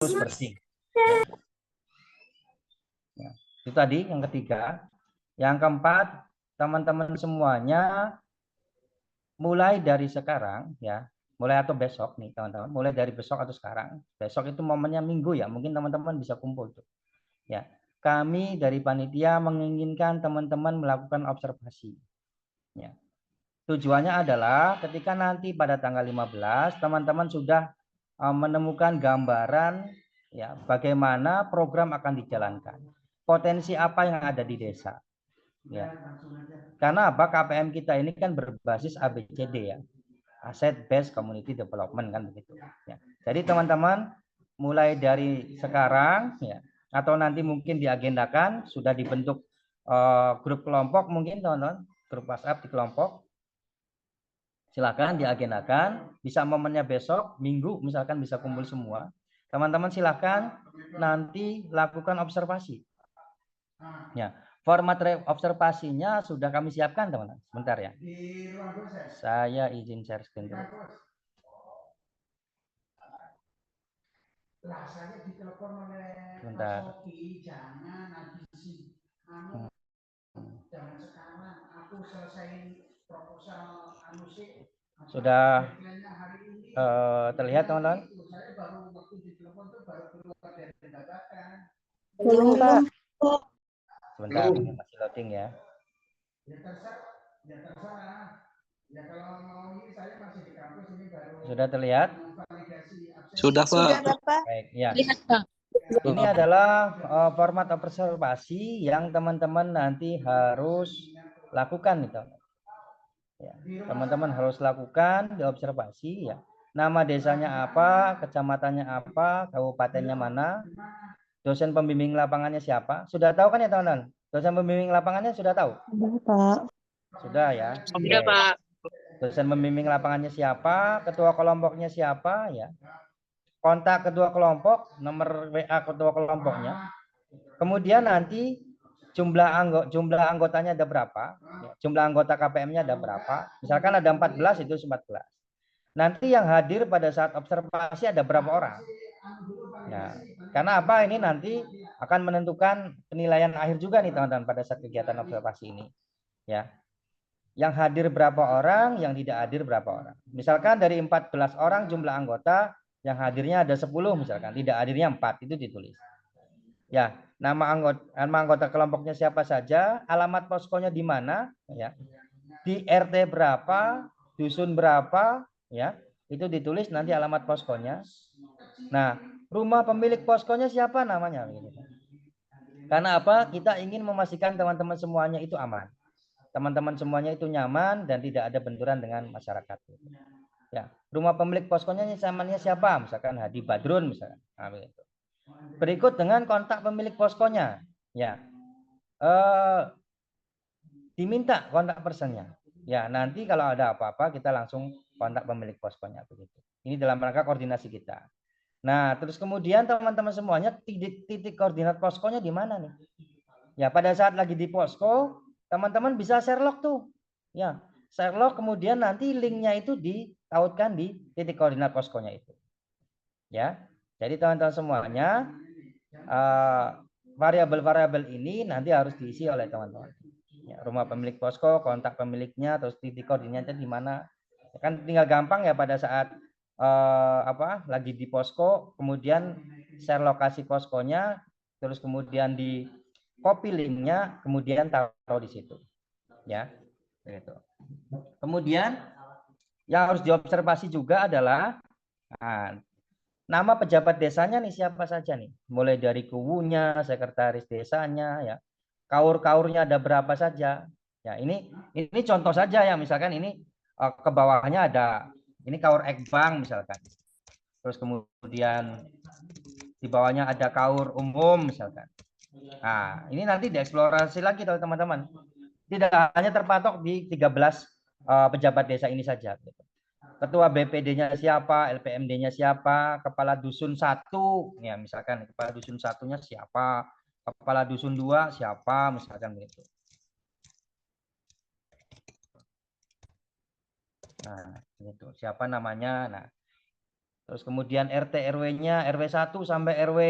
bersih. Ya. Itu tadi yang ketiga. Yang keempat, teman-teman semuanya mulai dari sekarang ya, mulai atau besok nih teman-teman, mulai dari besok atau sekarang. Besok itu momennya minggu ya, mungkin teman-teman bisa kumpul tuh. Ya, kami dari panitia menginginkan teman-teman melakukan observasi. Ya. Tujuannya adalah ketika nanti pada tanggal 15 teman-teman sudah menemukan gambaran ya bagaimana program akan dijalankan. Potensi apa yang ada di desa. Ya. Karena apa? KPM kita ini kan berbasis ABCD ya. Asset Based Community Development kan begitu. Ya. Jadi teman-teman mulai dari sekarang ya atau nanti mungkin diagendakan sudah dibentuk grup kelompok mungkin teman-teman, grup WhatsApp di kelompok. Silakan diagendakan, bisa momennya besok, minggu misalkan bisa kumpul semua. Teman-teman silakan nanti lakukan observasi. Ya, format observasinya sudah kami siapkan teman-teman. Sebentar ya. Saya izin share screen dulu. Rasanya ditelepon oleh Sebentar. jangan habisi jangan sekarang aku selesaiin proposal sih. Sudah terlihat teman-teman? Saya baru waktu ditelepon tuh baru keluar dari dadakan. Belum. Sebentar, masih loading ya. Ya terserah. Ya kalau mau ini saya masih di kampus ini baru. Sudah terlihat? Sudah, Pak. Sudah, Bapak. Baik, ya. Lihat, Pak. Ini adalah format observasi yang teman-teman nanti harus lakukan itu. Ya, teman-teman harus lakukan di observasi ya. Nama desanya apa, kecamatannya apa, kabupatennya mana, dosen pembimbing lapangannya siapa? Sudah tahu kan ya teman-teman? Dosen pembimbing lapangannya sudah tahu? Sudah, Pak. Sudah ya. Sudah, Pak. Dosen pembimbing lapangannya siapa, ketua kelompoknya siapa ya. Kontak kedua kelompok, nomor WA ketua kelompoknya. Kemudian nanti jumlah anggotanya ada berapa? Ya, jumlah anggota KPM-nya ada berapa? Misalkan ada 14 itu 14. Nanti yang hadir pada saat observasi ada berapa orang? Ya, karena apa? Ini nanti akan menentukan penilaian akhir juga nih teman-teman pada saat kegiatan observasi ini. Ya. Yang hadir berapa orang, yang tidak hadir berapa orang. Misalkan dari 14 orang jumlah anggota, yang hadirnya ada 10 misalkan, tidak hadirnya 4, itu ditulis. Ya, nama anggota kelompoknya siapa saja, alamat poskonya di mana, ya. Di RT berapa, dusun berapa, ya. Itu ditulis nanti alamat poskonya. Nah, rumah pemilik poskonya siapa namanya gitu. Karena apa? Kita ingin memastikan teman-teman semuanya itu aman. Teman-teman semuanya itu nyaman dan tidak ada benturan dengan masyarakat. Ya, rumah pemilik poskonya namanya siapa? Misalkan Hadi Badrun misalkan. Nah, begitu. Berikut dengan kontak pemilik poskonya. Ya, diminta kontak personnya. Ya, nanti kalau ada apa-apa kita langsung kontak pemilik poskonya begitu. Ini dalam rangka koordinasi kita. Nah, terus kemudian teman-teman semuanya titik koordinat poskonya di mana nih? Ya, pada saat lagi di posko teman-teman bisa share log tuh. Ya, share log kemudian nanti linknya itu ditautkan di titik koordinat poskonya itu. Ya, jadi teman-teman semuanya variabel-variabel ini nanti harus diisi oleh teman-teman. Ya, rumah pemilik posko, kontak pemiliknya, terus titik koordinatnya di mana. Kan tinggal gampang ya pada saat lagi di posko, kemudian share lokasi poskonya, terus kemudian di copy linknya, kemudian taruh di situ, ya, gitu. Kemudian yang harus diobservasi juga adalah nama pejabat desanya nih siapa saja nih, mulai dari kuwunya, sekretaris desanya, ya, kaur-kaurnya ada berapa saja. Ya, ini contoh saja ya, misalkan ini ke bawahnya ada ini kaur ekbang misalkan. Terus kemudian di bawahnya ada kaur umum misalkan. Nah, ini nanti dieksplorasi lagi teman-teman. Tidak hanya terpatok di 13 pejabat desa ini saja. Ketua BPD-nya siapa, LPMD-nya siapa, kepala dusun 1, ya misalkan kepala dusun 1-nya siapa, kepala dusun 2 siapa, misalkan begitu. Nah, itu siapa namanya. Nah, Terus kemudian RT RW-nya RW 1 sampai RW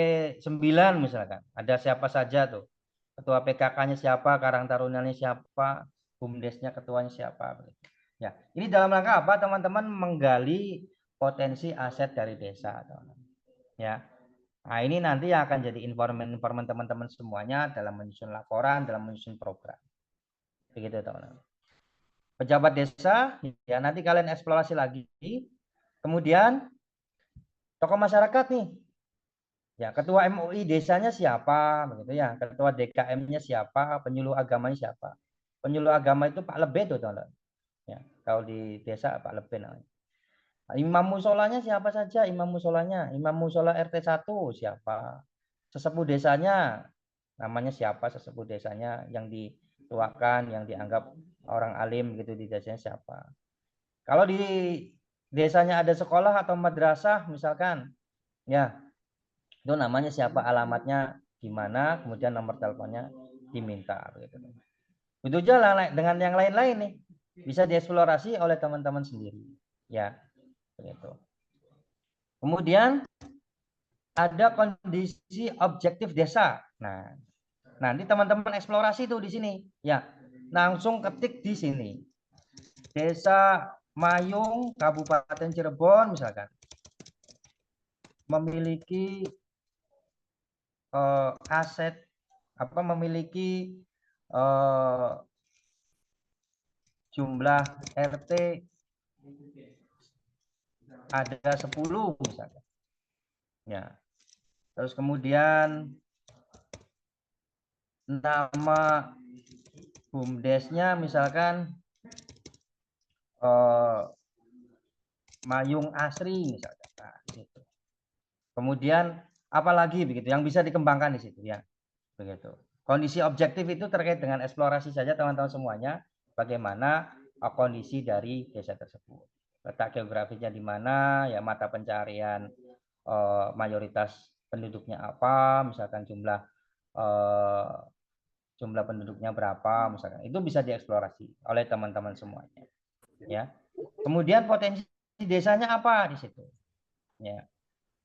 9 misalkan. Ada siapa saja tuh. Ketua PKK-nya siapa, Karang Tarunanya siapa, BUMDesnya ketuanya siapa. Ya, ini dalam rangka apa teman-teman? Menggali potensi aset dari desa, teman-teman. Ya. Nah, ini nanti yang akan jadi informan teman-teman semuanya dalam menyusun laporan, dalam menyusun program. Begitu, teman-teman. Pejabat desa, ya nanti kalian eksplorasi lagi. Kemudian tokoh masyarakat nih. Ya, ketua MUI desanya siapa, begitu ya. Ketua DKM-nya siapa, penyuluh agamanya siapa. Penyuluh agama itu Pak Lebe tuh, teman-teman. Ya, kalau di desa Pak Lebe namanya. Imam musolanya siapa saja? Imam musolanya, Imam musola RT 1 siapa? Sesepuh desanya namanya siapa? Sesepuh desanya yang dituakan, yang dianggap orang alim gitu di desanya siapa? Kalau di desanya ada sekolah atau madrasah misalkan, ya itu namanya siapa, alamatnya di mana, kemudian nomor teleponnya diminta. Itu jalan dengan yang lain-lain nih bisa dieksplorasi oleh teman-teman sendiri, ya. Begitu. Kemudian ada kondisi objektif desa. Nah, nanti teman-teman eksplorasi tuh di sini, ya. Langsung ketik di sini. Desa Mayung, Kabupaten Cirebon misalkan memiliki aset apa, memiliki jumlah RT ada 10 misalkan. Ya. Terus kemudian nama BUMDesnya misalkan Mayung Asri misalkan. Nah, gitu. Kemudian apalagi begitu yang bisa dikembangkan di situ, ya. Begitu. Kondisi objektif itu terkait dengan eksplorasi saja teman-teman semuanya, bagaimana kondisi dari desa tersebut. Letak geografisnya di mana, ya, mata pencarian mayoritas penduduknya apa, misalkan jumlah penduduknya berapa misalkan. Itu bisa dieksplorasi oleh teman-teman semuanya. Ya. Kemudian potensi desanya apa di situ? Ya.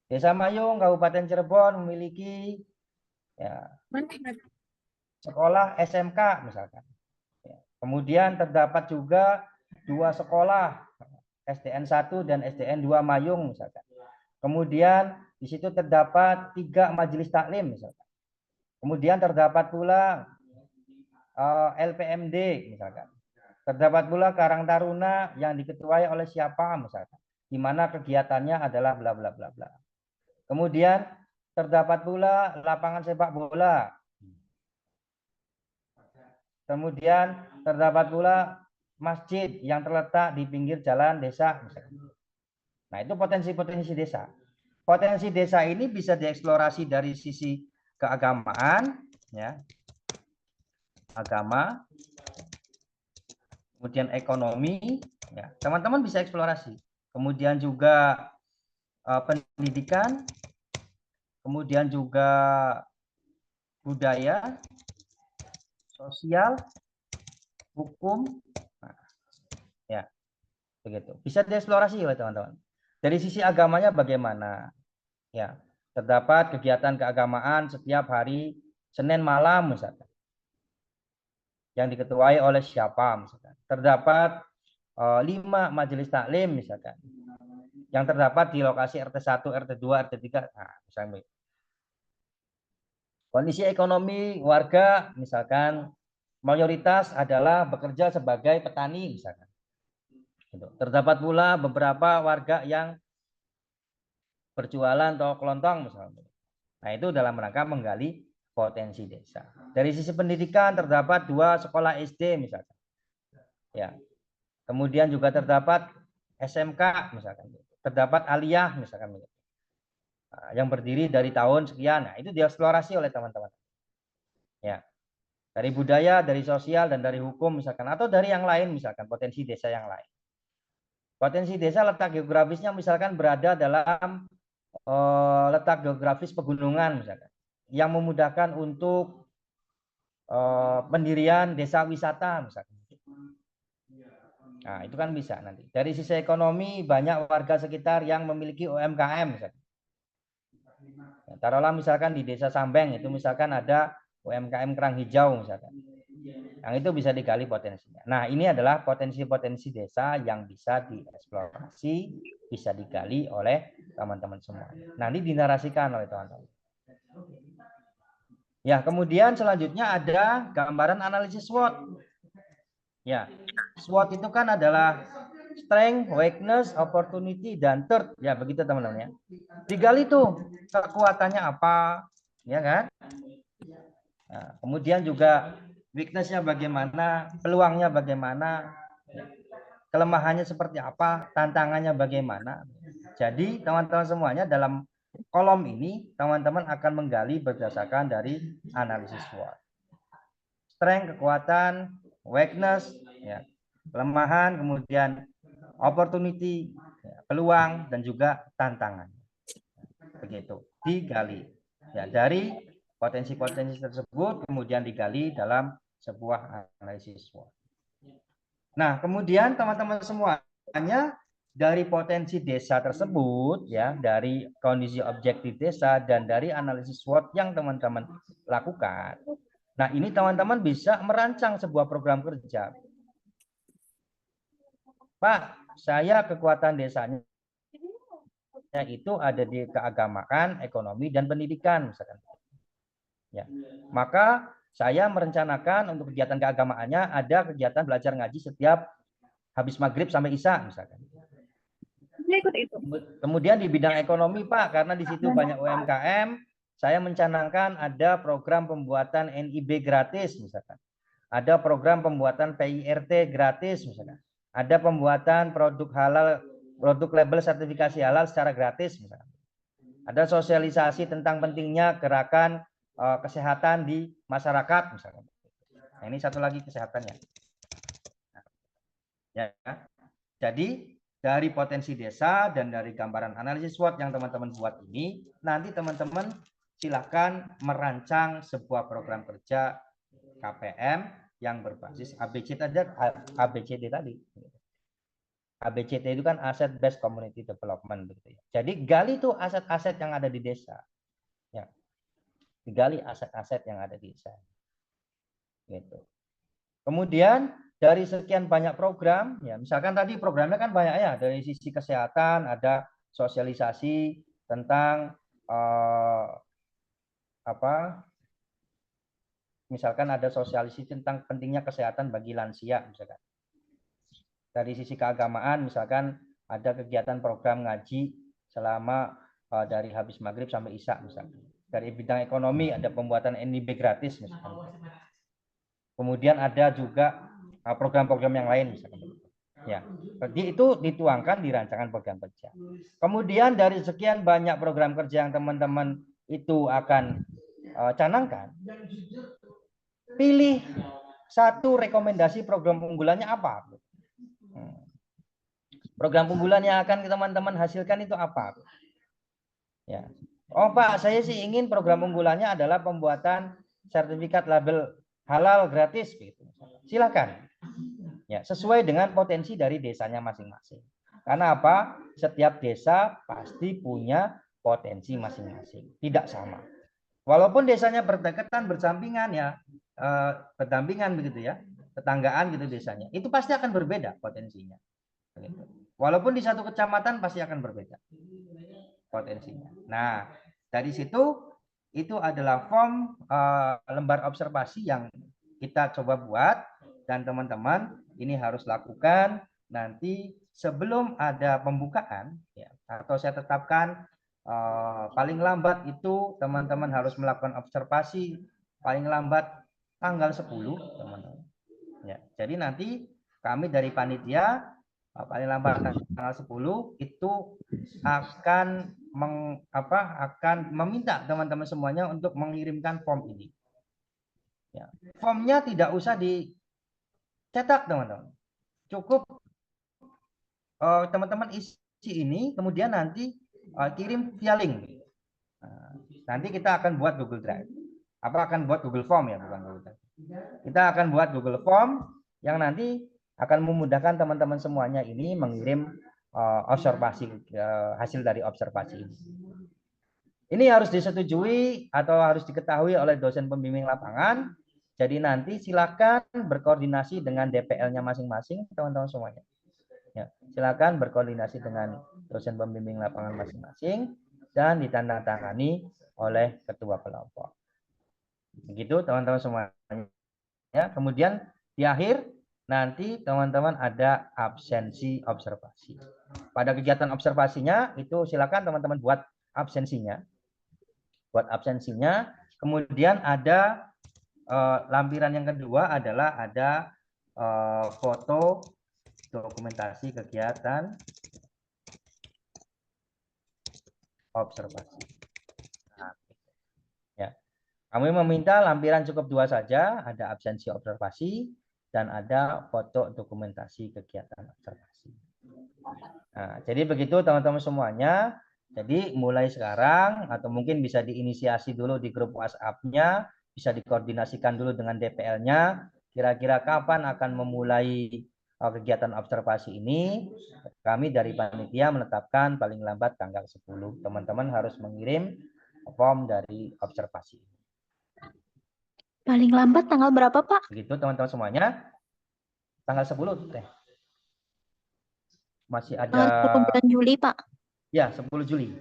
Desa Mayung, Kabupaten Cirebon memiliki, ya, sekolah SMK misalkan. Ya. Kemudian terdapat juga 2 sekolah, SDN 1 dan SDN 2 Mayung misalkan. Kemudian di situ terdapat 3 majelis taklim misalkan. Kemudian terdapat pula LPMD misalkan. Terdapat pula Karang Taruna yang diketuai oleh siapa misalkan. Di mana kegiatannya adalah bla bla bla bla. Kemudian terdapat pula lapangan sepak bola. Kemudian terdapat pula masjid yang terletak di pinggir jalan desa misalkan. Nah, itu potensi-potensi desa. Potensi desa ini bisa dieksplorasi dari sisi keagamaan, ya. Agama, kemudian ekonomi, ya. Teman-teman bisa eksplorasi. Kemudian juga pendidikan, kemudian juga budaya, sosial, hukum, nah, ya, begitu. Bisa dieksplorasi oleh teman-teman. Dari sisi agamanya bagaimana? Ya, terdapat kegiatan keagamaan setiap hari Senin malam misalkan, yang diketuai oleh siapa misalkan. Terdapat 5 majelis taklim misalkan, yang terdapat di lokasi RT 1, RT 2, RT 3. Nah, misalnya. Kondisi ekonomi warga misalkan mayoritas adalah bekerja sebagai petani misalkan. Terdapat pula beberapa warga yang berjualan atau kelontong misalnya. Nah, itu dalam rangka menggali potensi desa. Dari sisi pendidikan terdapat 2 sekolah SD misalkan. Ya. Kemudian juga terdapat SMK misalkan. Terdapat aliyah misalkan. Nah, yang berdiri dari tahun sekian. Nah, itu dieksplorasi oleh teman-teman. Ya. Dari budaya, dari sosial, dan dari hukum misalkan, atau dari yang lain misalkan, potensi desa yang lain. Potensi desa letak geografisnya misalkan berada dalam letak geografis pegunungan misalkan, yang memudahkan untuk pendirian desa wisata misalkan. Nah, itu kan bisa nanti. Dari sisi ekonomi, banyak warga sekitar yang memiliki UMKM. Misalkan. Ya, taruhlah misalkan di desa Sambeng itu misalkan ada UMKM kerang hijau misalkan. Yang itu bisa digali potensinya. Nah, ini adalah potensi-potensi desa yang bisa dieksplorasi, bisa digali oleh teman-teman semua. Nanti dinarasikan oleh teman-teman. Ya, kemudian selanjutnya ada gambaran analisis SWOT. Ya, SWOT itu kan adalah strength, weakness, opportunity, dan threat. Ya, begitu teman-teman ya. Digali tuh kekuatannya apa, ya kan? Nah, kemudian juga weakness-nya bagaimana, peluangnya bagaimana, kelemahannya seperti apa, tantangannya bagaimana. Jadi teman-teman semuanya dalam kolom ini teman-teman akan menggali berdasarkan dari analisis SWOT. Strength, kekuatan, weakness, ya, kelemahan, kemudian opportunity, ya, peluang, dan juga tantangan. Begitu, digali. Ya, dari potensi-potensi tersebut kemudian digali dalam sebuah analisis SWOT. Nah, kemudian teman-teman semuanya dari potensi desa tersebut, ya, dari kondisi objektif desa dan dari analisis SWOT yang teman-teman lakukan. Nah, ini teman-teman bisa merancang sebuah program kerja. Pak, saya kekuatan desanya itu ada di keagamaan, ekonomi, dan pendidikan, misalkan. Ya, maka saya merencanakan untuk kegiatan keagamaannya ada kegiatan belajar ngaji setiap habis maghrib sampai isya, misalkan. Kemudian di bidang ekonomi, Pak, karena di situ banyak UMKM, saya mencanangkan ada program pembuatan NIB gratis, misalkan. Ada program pembuatan PIRT gratis, misalkan. Ada pembuatan produk halal, produk label sertifikasi halal secara gratis, misalkan. Ada sosialisasi tentang pentingnya gerakan kesehatan di masyarakat, misalkan. Nah, ini satu lagi kesehatannya. Ya, jadi dari potensi desa dan dari gambaran analisis SWOT yang teman-teman buat ini, nanti teman-teman silakan merancang sebuah program kerja KPM yang berbasis ABCD tadi. ABCD itu kan Asset Based Community Development, begitu ya. Jadi gali tuh aset-aset yang ada di desa. Ya. Digali aset-aset yang ada di desa. Gitu. Kemudian dari sekian banyak program, ya misalkan tadi programnya kan banyak ya, dari sisi kesehatan ada sosialisasi tentang misalkan ada sosialisasi tentang pentingnya kesehatan bagi lansia, misalkan. Dari sisi keagamaan, misalkan ada kegiatan program ngaji selama dari habis maghrib sampai isya, misalkan. Dari bidang ekonomi ada pembuatan NIB gratis, misalkan. Kemudian ada juga program-program yang lain, misalkan. Ya, jadi itu dituangkan di rancangan program kerja. Kemudian dari sekian banyak program kerja yang teman-teman itu akan canangkan, pilih satu rekomendasi program unggulannya apa. Program unggulan yang akan teman-teman hasilkan itu apa? Ya. Oh Pak, saya sih ingin program unggulannya adalah pembuatan sertifikat label halal gratis, gitu. Silakan. Ya, sesuai dengan potensi dari desanya masing-masing. Karena apa? Setiap desa pasti punya potensi masing-masing, tidak sama. Walaupun desanya berdekatan, bersampingan ya, berdampingan begitu ya, tetanggaan gitu desanya, itu pasti akan berbeda potensinya. Begitu. Walaupun di satu kecamatan pasti akan berbeda potensinya. Nah, dari situ itu adalah form lembar observasi yang kita coba buat dan teman-teman ini harus lakukan nanti sebelum ada pembukaan ya, atau saya tetapkan paling lambat itu teman-teman harus melakukan observasi paling lambat tanggal 10 teman-teman. Ya, jadi nanti kami dari panitia paling lambat tanggal 10 itu akan akan meminta teman-teman semuanya untuk mengirimkan form ini. Ya, formnya tidak usah dicetak teman-teman. Cukup teman-teman isi ini kemudian nanti kirim via link. Nanti kita akan buat Google Drive. Apa akan buat Google Form ya, bukan Google Drive. Kita akan buat Google Form yang nanti akan memudahkan teman-teman semuanya ini mengirim observasi hasil dari observasi ini. Ini harus disetujui atau harus diketahui oleh dosen pembimbing lapangan. Jadi nanti silakan berkoordinasi dengan DPL-nya masing-masing, teman-teman semuanya. Ya, silakan berkoordinasi dengan dosen pembimbing lapangan masing-masing dan ditandatangani oleh ketua kelompok. Begitu teman-teman semuanya. Ya, kemudian di akhir nanti teman-teman ada absensi observasi. Pada kegiatan observasinya itu silakan teman-teman buat absensinya. Kemudian ada lampiran yang kedua adalah ada foto dokumentasi kegiatan observasi. Nah, ya. Kami meminta lampiran cukup 2 saja, ada absensi observasi dan ada foto dokumentasi kegiatan observasi. Nah, jadi begitu teman-teman semuanya. Jadi mulai sekarang atau mungkin bisa diinisiasi dulu di grup WhatsApp-nya, bisa dikoordinasikan dulu dengan DPL-nya. Kira-kira kapan akan memulai kegiatan observasi ini? Kami dari panitia menetapkan paling lambat tanggal 10. Teman-teman harus mengirim form dari observasi. Paling lambat tanggal berapa, Pak? Begitu teman-teman semuanya. Tanggal 10 teh. Masih Tanggal 10 ada bulan Juli, Pak. ya 10 Juli.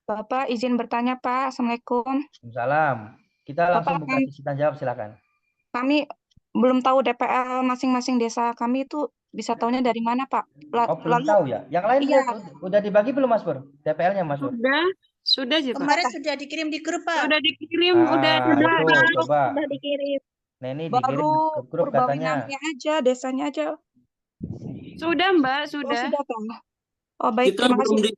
Bapak izin bertanya, Pak. Assalamualaikum. Salam. Kita langsung Bapak, buka sesi tanya jawab, silakan. kami belum tahu DPL masing-masing desa kami itu bisa tahunya dari mana, Pak? Oh, belum Lalu tahu ya. Yang lain iya. udah dibagi belum, Mas Pur? DPL-nya, Mas Pur? Sudah sih, Pak. Kemarin sudah dikirim di grup, Pak. Sudah dikirim, udah itu coba. Sudah dikirim. Neni dikirim Baru ke grup katanya. Purbawinannya aja, desanya aja. Sudah, Mbak, Oh, sudah. sudah, Pak. Oh, baik, Kita terima belum kasih.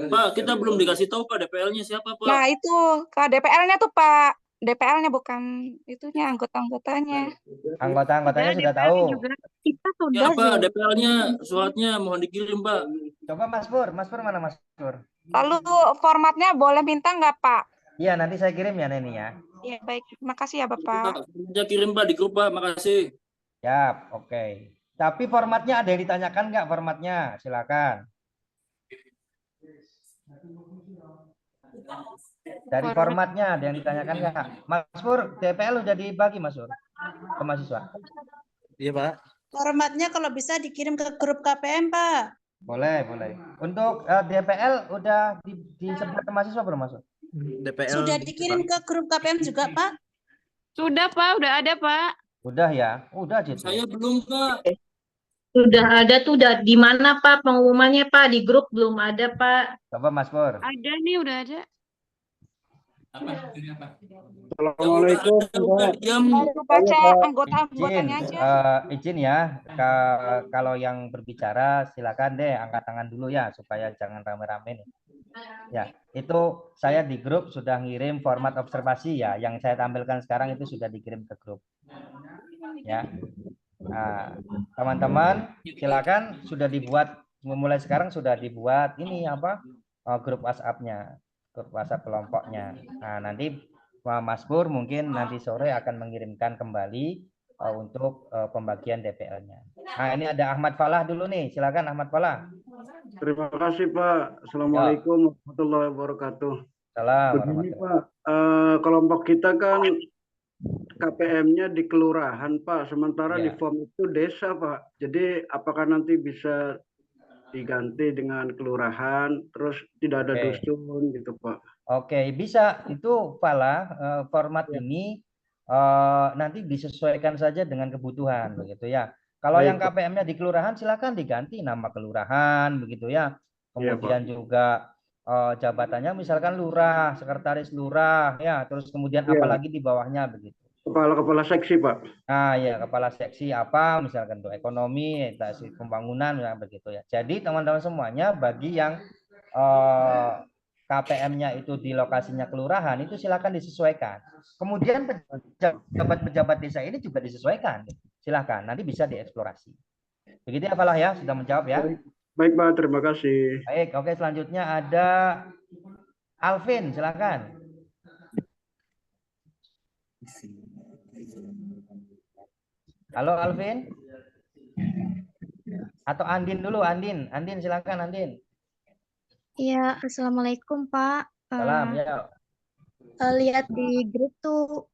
Pak, kita belum dikasih tahu Pak DPL-nya siapa, Pak. Nah, itu Kak DPL-nya tuh, Pak. DPL-nya bukan itunya, anggota-anggotanya. Anggota-anggotanya sudah DPL tahu. juga. Kita Ya, sudah Pak, sih. DPL-nya suratnya mohon dikirim, Pak. Coba Mas Pur mana Mas Pur? Lalu formatnya boleh minta nggak, Pak? Iya, nanti saya kirim ya Neni ya. Iya, baik. Terima kasih ya, Pak, Bapak. sudah kirim, Pak, di grup, Pak. Makasih. Siap, oke. Tapi formatnya ada yang ditanyakan nggak formatnya? Silakan. Dari formatnya ada yang ditanyakan nggak? Mas Pur, DPL udah dibagi Mas Pur ke mahasiswa. Iya, Pak. Formatnya kalau bisa dikirim ke grup KPM, Pak. Boleh. Untuk DPL udah disebar ke mahasiswa belum Mas Pur? DPL Sudah dikirim ke grup KPM juga, Pak. Sudah, Pak, udah ada, Pak. Udah ya? Udah aja. Saya belum, Pak. Sudah ada tuh, di mana Pak pengumumannya Pak? Di grup belum ada Pak. Coba Mas Pur. Ada nih, udah ada. Assalamualaikum. Baru baca anggota-anggotanya aja. Izin ya, kalau yang berbicara silakan deh angkat tangan dulu ya supaya jangan rame-rame nih. Ya, itu saya di grup sudah ngirim format observasi ya, yang saya tampilkan sekarang itu sudah dikirim ke grup. Ya. Nah, teman-teman silakan sudah dibuat mulai sekarang sudah dibuat ini apa? Grup WhatsApp-nya, grup WhatsApp kelompoknya. Nah, nanti Mas Pur mungkin nanti sore akan mengirimkan kembali untuk pembagian DPL-nya. Nah, ini ada Ahmad Falah dulu nih. Silakan Ahmad Falah. Terima kasih Pak. Assalamualaikum warahmatullahi wabarakatuh. Salam. Begini Pak, kelompok kita kan KPM-nya di kelurahan Pak, sementara di form itu desa Pak. Jadi apakah nanti bisa diganti dengan kelurahan, terus tidak ada dusun gitu Pak? Oke, bisa. Itu Falah, format ini nanti disesuaikan saja dengan kebutuhan begitu ya. Kalau yang KPM-nya di kelurahan silakan diganti nama kelurahan begitu ya. Kemudian juga jabatannya misalkan lurah, sekretaris lurah ya, terus kemudian apalagi di bawahnya begitu. Kepala seksi Pak. Nah ya, kepala seksi apa misalkan untuk ekonomi, pembangunan ya begitu ya. Jadi teman-teman semuanya bagi yang KPM-nya itu di lokasinya kelurahan itu silakan disesuaikan. Kemudian pejabat-pejabat desa ini juga disesuaikan. Silakan, nanti bisa dieksplorasi. Begitu ya Falah ya, sudah menjawab ya. Baik Pak, terima kasih. Baik, oke selanjutnya ada Alvin, silakan. Halo Alvin. Atau Andin dulu, Andin. Andin silakan Andin. Iya, Assalamualaikum Pak. Salam ya. Lihat di grup tuh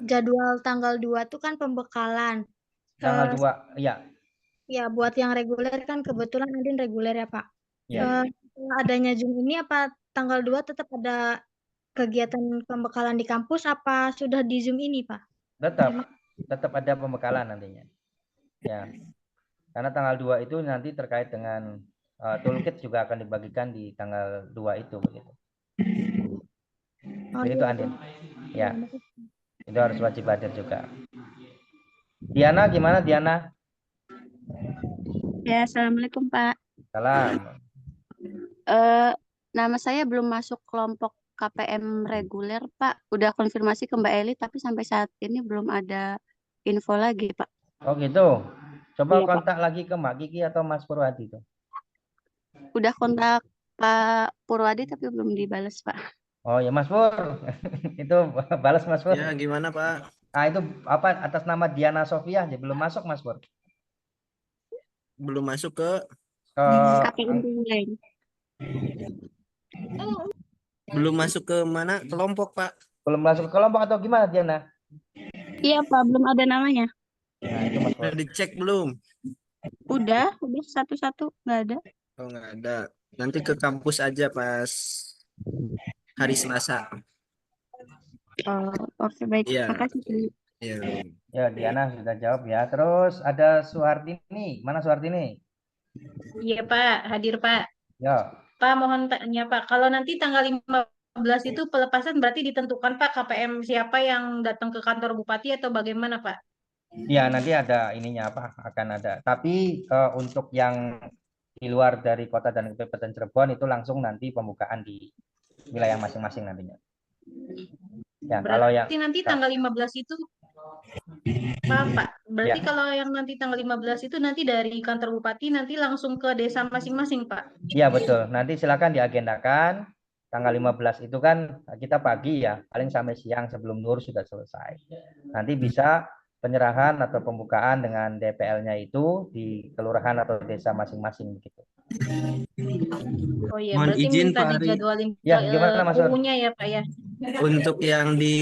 jadwal tanggal 2 tuh kan pembekalan. Tanggal 2. Iya. Ya, buat yang reguler kan kebetulan Andin reguler ya Pak. Iya. Setelah adanya Zoom ini apa tanggal 2 tetap ada kegiatan pembekalan di kampus apa sudah di Zoom ini Pak? Tetap ada pembekalan nantinya. Ya. Karena tanggal 2 itu nanti terkait dengan toolkit juga akan dibagikan di tanggal 2 itu begitu. Oh, Jadi iya, itu Andin. Ya. Itu harus wajib hadir juga. Diana gimana Diana? Ya, Assalamualaikum Pak. Salam. Nama saya belum masuk kelompok KPM reguler Pak. Udah konfirmasi ke Mbak Eli, tapi sampai saat ini belum ada info lagi Pak. Oh gitu. Coba Iya, Pak. kontak lagi ke Mbak Kiki atau Mas Purwadi tuh. Udah kontak Pak Purwadi tapi belum dibales Pak. Oh ya Mas Pur. Itu balas Mas Pur. Ya, gimana Pak? Ah itu apa atas nama Diana Sofia aja belum masuk Mas Pur. Belum masuk ke KPM reguler. belum masuk ke mana? Kelompok Pak. Belum masuk ke kelompok atau gimana Diana? Iya Pak, belum ada namanya. Nah itu Mas Pur. Udah dicek belum? Udah satu-satu nggak ada. Oh, nggak ada. Nanti ke kampus aja pas hari Selasa. Oh, oke baik. Iya. Makasih. Iya. Ya Diana sudah jawab ya. Terus ada Suhartini. Mana Suhartini? Iya Pak, hadir Pak. Ya. Pak, mohon tanya Pak, kalau nanti tanggal 15 itu pelepasan berarti ditentukan Pak KPM siapa yang datang ke kantor Bupati atau bagaimana Pak? Ya nanti ada ininya apa akan ada. Tapi untuk yang di luar dari kota dan Kabupaten Cirebon itu langsung nanti pembukaan di wilayah masing-masing nantinya. Ya kalau yang Berarti nanti tanggal 15 itu Pak, berarti kalau yang nanti tanggal 15 itu nanti dari kantor Bupati nanti langsung ke desa masing-masing Pak? Iya betul. Nanti silakan diagendakan. Tanggal 15 itu kan kita pagi ya, paling sampai siang sebelum Nur sudah selesai. Nanti bisa penyerahan atau pembukaan dengan DPL-nya itu di kelurahan atau desa masing-masing begitu. Oh iya, Mohon berarti izin, minta Pak Ari. dijadwalin Ya, gimana, Mas Nur? UU-nya ya Pak ya? Untuk yang di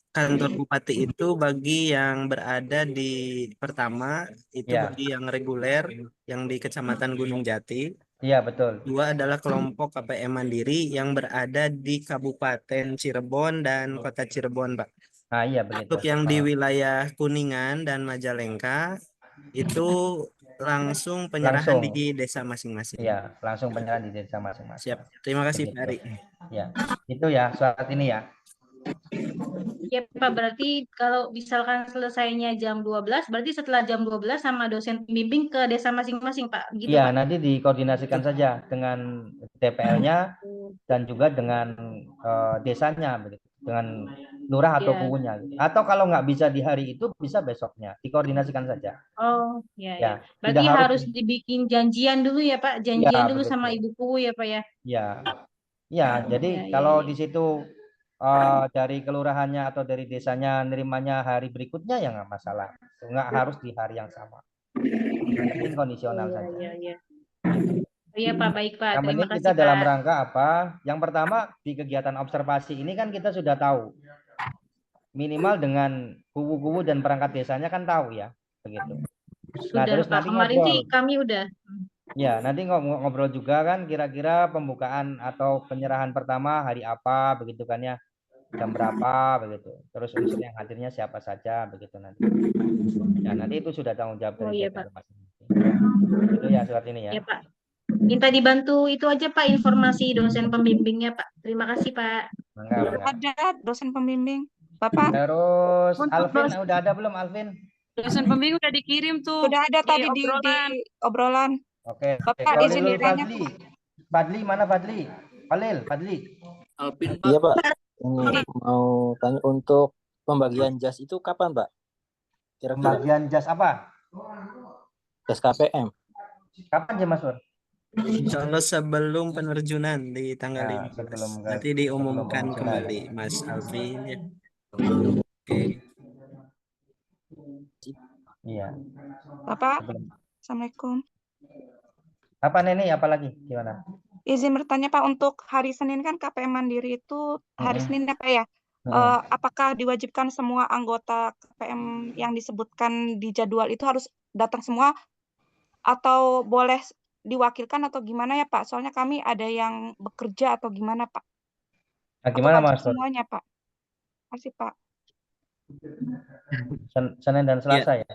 kantor bupati itu bagi yang berada di pertama itu Ya. bagi yang reguler yang di Kecamatan Gunung Jati. Iya betul. Dua adalah kelompok KPM Mandiri yang berada di Kabupaten Cirebon dan Kota Cirebon, Pak. Nah iya begitu. Untuk yang di wilayah Kuningan dan Majalengka itu langsung penyerahan Langsung. di desa masing-masing. Iya langsung penyerahan di desa masing-masing. Siap. Terima kasih Begitu. Pak Ari. Ya itu ya saat ini ya. Ya Pak, berarti kalau misalkan selesainya jam 12, berarti setelah jam 12 sama dosen pembimbing ke desa masing-masing Pak, gitu Iya Pak? nanti dikoordinasikan saja dengan DPL-nya dan juga dengan desanya begitu. Dengan lurah atau Iya. kubunya. Atau kalau nggak bisa di hari itu bisa besoknya. Dikoordinasikan saja. Oh, ya, Ya, berarti tidak harus dibikin janjian dulu ya Pak, janjian Ya, dulu betul. sama Ibu Kuwu ya Pak ya? Ya, ya. Jadi Ya, kalau ya. di situ dari kelurahannya atau dari desanya nerimanya hari berikutnya ya nggak masalah. Nggak harus di hari yang sama. Mungkin kondisional Iya, saja. iya, iya. Iya Pak, baik Pak. Yang Terima penting kasih kita dalam Pak. rangka apa? Yang pertama di kegiatan observasi ini kan kita sudah tahu. Minimal dengan kubu-kubu dan perangkat desanya kan tahu ya, begitu. Sudah terus Pak, nanti kemarin ngobrol. sih kami udah. Ya, nanti ngobrol juga kan kira-kira pembukaan atau penyerahan pertama hari apa begitu kan ya. Jam berapa begitu. Terus unsur yang hadirnya siapa saja begitu nanti. Ya, nanti itu sudah tanggung jawab Oh dari iya DPR Pak. masing-masing. Itu ya surat ini ya. Ya Pak. Minta dibantu itu aja Pak, informasi dosen pembimbingnya Pak. Terima kasih Pak. Mangga. Ada dosen pembimbing. Bapak, Terus Untuk Alvin dosen- udah ada belum Alvin? Dosen pembimbing udah dikirim tuh. sudah ada tadi di obrolan. obrolan. Oke. Bapak, Khalilul izin ditanya. Fadli. Fadli mana Fadli? Fadli. Alvin Pak. Iya Pak, ini mau tanya untuk pembagian jas itu kapan Pak? Kira-kira Pembagian jas apa? jas KPM. Kapan ya Mas Pur? Insya Allah sebelum penerjunan di tanggal Ya, 15. sebelum Nanti diumumkan sebelum kembali Mas Alvin ya. Oke. Iya. Bapak, Sebelum. Assalamualaikum. Apa Neni? Apalagi? Gimana? Izin bertanya Pak, untuk hari Senin kan KPM Mandiri itu hari Mm-mm. Senin ya Pak ya. Mm-mm. Apakah diwajibkan semua anggota KPM yang disebutkan di jadwal itu harus datang semua atau boleh diwakilkan atau gimana ya Pak? Soalnya kami ada yang bekerja atau gimana Pak? Nah, Atau gimana wajib Mas Pur? semuanya Pak? Masih Pak. Senin dan Ya, Selasa ya?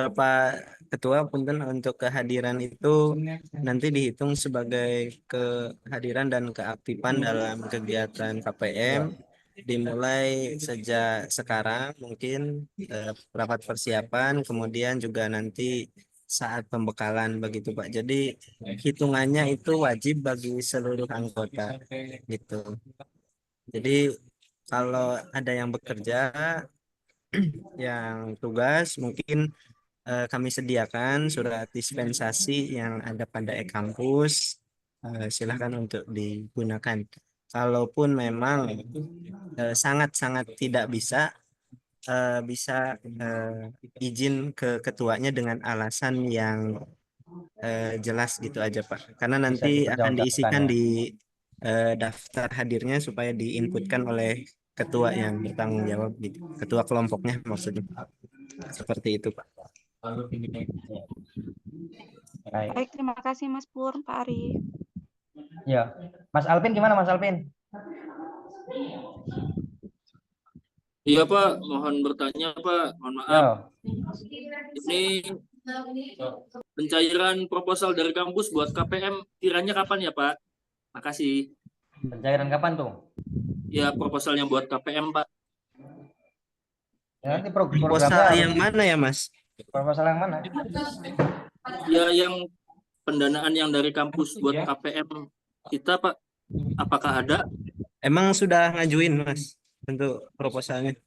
Pak Ketua, punten untuk kehadiran itu nanti dihitung sebagai kehadiran dan keaktifan dalam kegiatan KPM dimulai sejak sekarang mungkin rapat persiapan, kemudian juga nanti saat pembekalan begitu Pak. Jadi hitungannya itu wajib bagi seluruh anggota gitu. Jadi kalau ada yang bekerja, yang tugas mungkin kami sediakan surat dispensasi yang ada pada e-kampus. Silahkan untuk digunakan. Kalaupun memang sangat-sangat tidak bisa, bisa izin ke ketuanya dengan alasan yang jelas gitu aja Pak. Karena Bisa nanti akan dipertanggungjawabkan diisikan ya? di daftar hadirnya supaya diinputkan oleh ketua yang bertanggung jawab gitu. Ketua kelompoknya maksudnya. Seperti itu Pak. Baik. Baik, terima kasih Mas Pur, Pak Ari. Ya. Mas Alvin gimana Mas Alvin? Iya Pak, mohon bertanya Pak, mohon maaf. Yo. Ini pencairan proposal dari kampus buat KPM kiranya kapan ya Pak? Makasih. Pencairan kapan tuh? Ya proposal yang buat KPM Pak. Ya, nanti Proposal programnya yang mana ya Mas? proposal yang mana? Ya yang pendanaan yang dari kampus buat KPM kita Pak. Apakah ada? Emang sudah ngajuin Mas untuk proposalnya?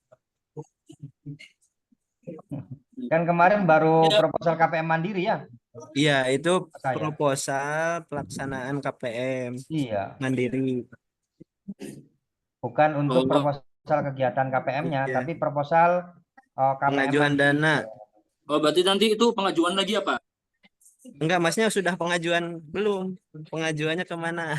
Kan kemarin baru Ya. proposal KPM Mandiri ya? Iya, itu Saya. proposal pelaksanaan KPM Iya. Mandiri. Bukan untuk Oh. proposal kegiatan KPM-nya, Iya. tapi proposal KPM Pengajuan Mandiri. dana. Oh berarti nanti itu pengajuan lagi ya Pak? Enggak, Masnya sudah pengajuan belum? Pengajuannya kemana?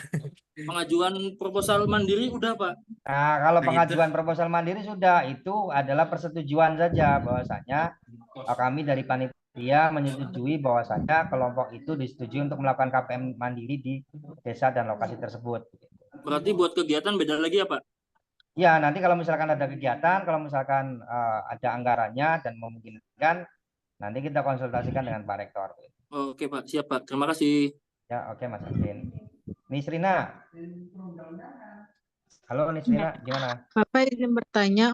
Pengajuan proposal mandiri udah Pak. Nah, kalau Nah, pengajuan proposal mandiri sudah, itu adalah persetujuan saja bahwasanya kami dari panitia menyetujui bahwasanya kelompok itu disetujui untuk melakukan KPM mandiri di desa dan lokasi tersebut. Berarti buat kegiatan beda lagi ya Pak? Ya, nanti kalau misalkan ada kegiatan, kalau misalkan ada anggarannya dan memungkinkan, nanti kita konsultasikan dengan Pak Rektor. Oke Pak, siap Pak. Terima kasih. Ya, oke Mas Alvin. Nisrina. Halo Nisrina, gimana? Bapak izin bertanya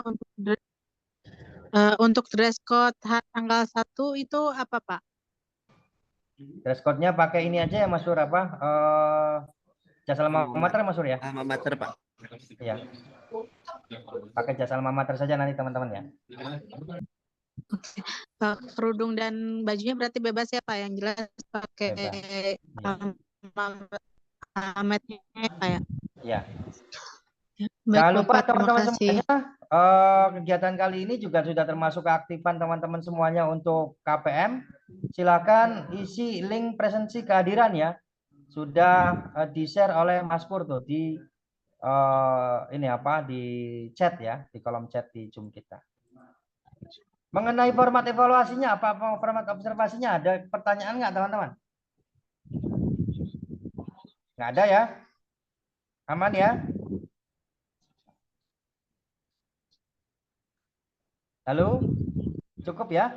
untuk dress code tanggal 1 itu apa Pak? Dress code-nya pakai ini aja ya Mas Sur, apa? Jasa alma mater Mas Sur ya? Alma mater Pak. Iya. Pakai jasa alma mater saja nanti teman-teman ya. Kerudung dan bajunya berarti bebas ya Pak, yang jelas pakai alamatnya Pak ya. Ya. Baik, Jangan lupa Bapak, terima teman-teman kasih. semuanya, kegiatan kali ini juga sudah termasuk keaktifan teman-teman semuanya untuk KPM. Silakan isi link presensi kehadiran ya. Sudah di-share oleh Mas Pur tuh di ini apa di chat ya, di kolom chat di Zoom kita. Mengenai format evaluasinya, apa format observasinya, ada pertanyaan nggak teman-teman? Nggak ada ya? Aman ya? Halo? Cukup ya?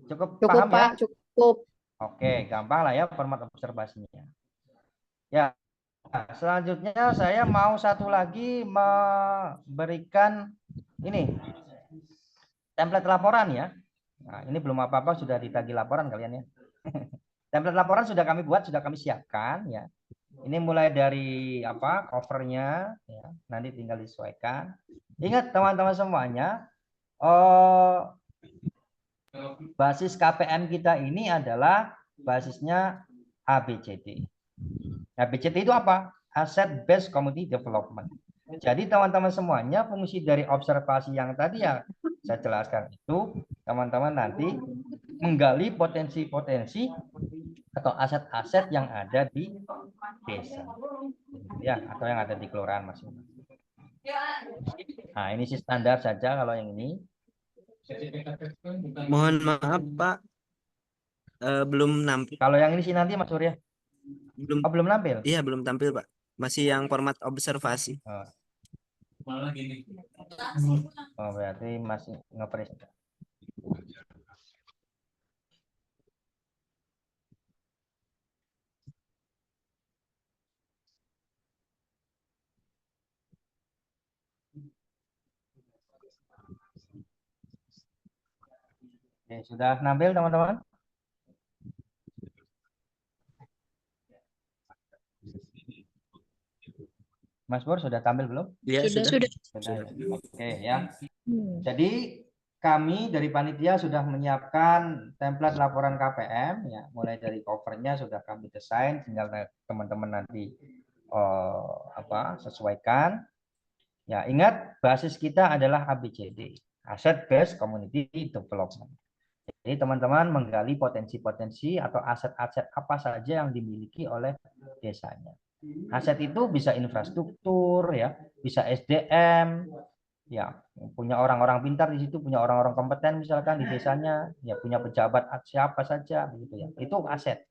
Cukup paham ya? Pak, cukup. Oke, gampang lah ya format observasinya. Ya, selanjutnya saya mau satu lagi memberikan ini template laporan ya. Nah, ini belum apa-apa sudah ditagih laporan kalian ya. Template laporan sudah kami buat, sudah kami siapkan ya. Ini mulai dari apa covernya ya, nanti tinggal disesuaikan. Ingat teman-teman semuanya, basis KPM kita ini adalah basisnya ABCD. ABCD itu apa? Asset Based Community Development. Jadi teman-teman semuanya, fungsi dari observasi yang tadi yang saya jelaskan itu teman-teman nanti menggali potensi-potensi atau aset-aset yang ada di desa, ya, atau yang ada di kelurahan masing-masing. Nah, ini sih standar saja kalau yang ini. Mohon maaf Pak, belum nampil. Kalau yang ini sih nanti Mas Surya. Belum. Oh, belum nampil? Iya, belum tampil Pak. Masih yang format observasi. Oh, berarti masih nge-press. Oke, sudah nampil teman-teman? Mas Pur sudah tampil belum? Ya, sudah. Oke ya. Jadi kami dari panitia sudah menyiapkan template laporan KPM ya, mulai dari covernya sudah kami desain, tinggal teman-teman nanti sesuaikan. Ya, ingat basis kita adalah ABCD, Asset Based Community Development. Jadi teman-teman menggali potensi-potensi atau aset-aset apa saja yang dimiliki oleh desanya. Aset itu bisa infrastruktur ya, bisa SDM, ya punya orang-orang pintar di situ, punya orang-orang kompeten misalkan di desanya, ya punya pejabat siapa saja begitu ya. Itu aset.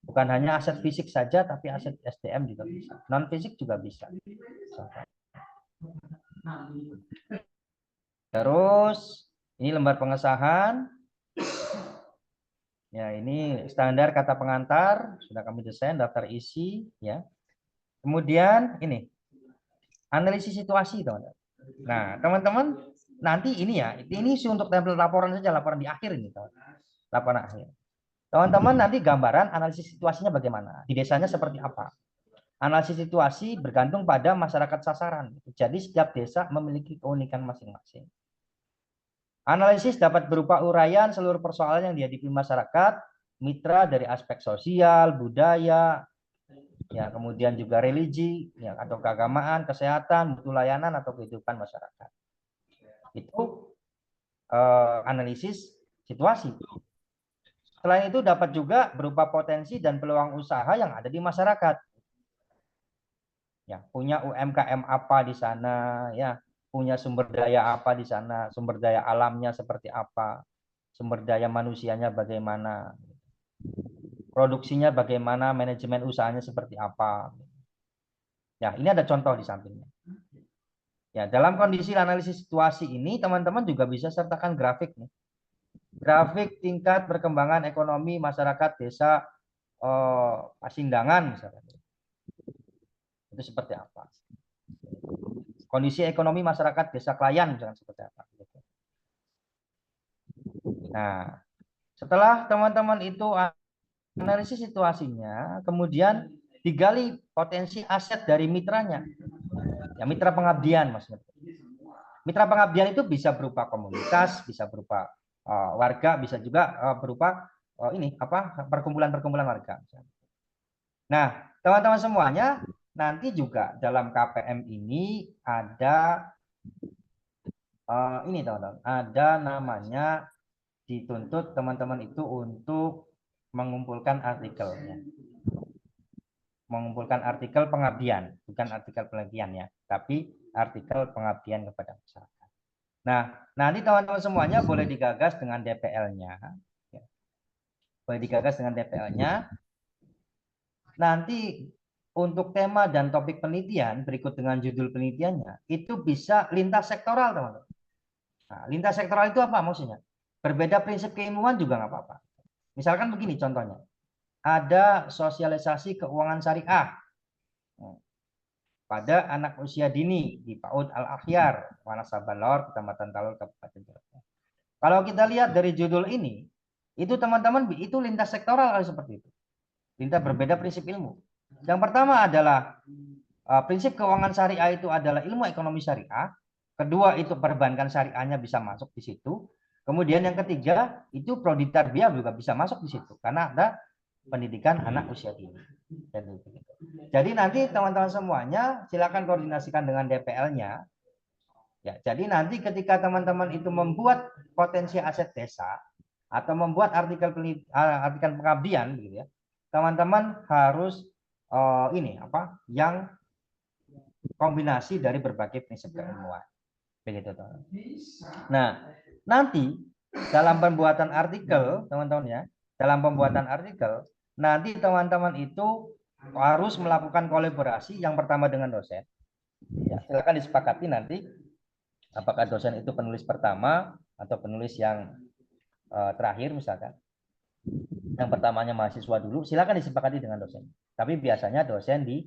Bukan hanya aset fisik saja, tapi aset SDM juga bisa. Non fisik juga bisa. Terus ini lembar pengesahan. Ya, ini standar kata pengantar, sudah kami desain, daftar isi ya. Kemudian ini analisis situasi, teman-teman. Nah, teman-teman nanti ini ya, ini untuk template laporan saja, laporan di akhir ini, teman-teman. Laporan akhir. Teman-teman nanti gambaran analisis situasinya bagaimana, di desanya seperti apa. Analisis situasi bergantung pada masyarakat sasaran. Jadi setiap desa memiliki keunikan masing-masing. Analisis dapat berupa uraian seluruh persoalan yang dihadapi masyarakat, mitra dari aspek sosial, budaya, ya kemudian juga religi, ya, atau keagamaan, kesehatan, mutu layanan atau kehidupan masyarakat. Itu analisis situasi. Selain itu dapat juga berupa potensi dan peluang usaha yang ada di masyarakat. Ya, punya UMKM apa di sana, ya. Punya sumber daya apa di sana, sumber daya alamnya seperti apa, sumber daya manusianya bagaimana, produksinya bagaimana, manajemen usahanya seperti apa. Ya, ini ada contoh di sampingnya. Ya, dalam kondisi analisis situasi ini, teman-teman juga bisa sertakan grafik nih. Grafik tingkat perkembangan ekonomi masyarakat desa Pasindangan misalnya. Itu seperti apa? Kondisi ekonomi masyarakat desa Klayan misalkan seperti apa. Nah, setelah teman-teman itu analisis situasinya, kemudian digali potensi aset dari mitranya. Ya, mitra pengabdian maksudnya. Mitra pengabdian itu bisa berupa komunitas, bisa berupa warga, bisa juga berupa perkumpulan-perkumpulan warga. Nah, teman-teman semuanya, nanti juga dalam KPM ini ada ini teman-teman, ada namanya dituntut teman-teman itu untuk mengumpulkan artikelnya. Mengumpulkan artikel pengabdian, bukan artikel pelagian ya, tapi artikel pengabdian kepada masyarakat. Nah, nanti teman-teman semuanya boleh digagas dengan DPL-nya. Ya. Boleh digagas dengan DPL-nya. Nanti untuk tema dan topik penelitian berikut dengan judul penelitiannya itu bisa lintas sektoral, teman-teman. Nah, lintas sektoral itu apa maksudnya? Berbeda prinsip keilmuan juga nggak apa-apa. Misalkan begini contohnya. Ada sosialisasi keuangan syariah pada anak usia dini di PAUD Al-Akhyar, Wanasaba Lor, Kecamatan Talur, Kabupaten Cirebon. Kalau kita lihat dari judul ini, itu teman-teman itu lintas sektoral seperti itu. Lintas berbeda prinsip ilmu. Yang pertama adalah prinsip keuangan syariah itu adalah ilmu ekonomi syariah. Kedua itu perbankan syariahnya bisa masuk di situ. Kemudian yang ketiga itu prodi tarbiyah juga bisa masuk di situ karena ada pendidikan anak usia dini. Jadi nanti teman-teman semuanya silakan koordinasikan dengan DPL-nya. Ya, jadi nanti ketika teman-teman itu membuat potensi aset desa atau membuat artikel pengabdian, gitu ya, teman-teman harus yang kombinasi dari berbagai prinsip keilmuan, begitu teman. Nah, nanti dalam pembuatan artikel, teman-teman ya, dalam pembuatan artikel, nanti teman-teman itu harus melakukan kolaborasi yang pertama dengan dosen. Ya, silakan disepakati nanti apakah dosen itu penulis pertama atau penulis yang terakhir misalkan. Yang pertamanya mahasiswa dulu, silakan disepakati dengan dosen. Tapi biasanya dosen di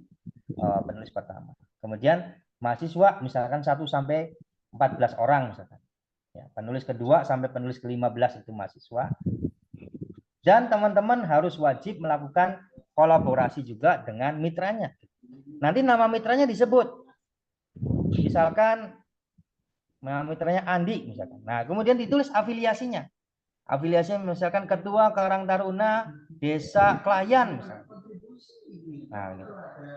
penulis pertama. Kemudian mahasiswa misalkan 1 sampai 14 orang misalkan. Ya, penulis kedua sampai penulis ke-15 itu mahasiswa. Dan teman-teman harus wajib melakukan kolaborasi juga dengan mitranya. Nanti nama mitranya disebut. Misalkan nama mitranya Andi misalkan. Nah, kemudian ditulis afiliasinya. Afiliasinya misalkan Ketua Karang Taruna Desa Klayan misalkan. Nah, gitu.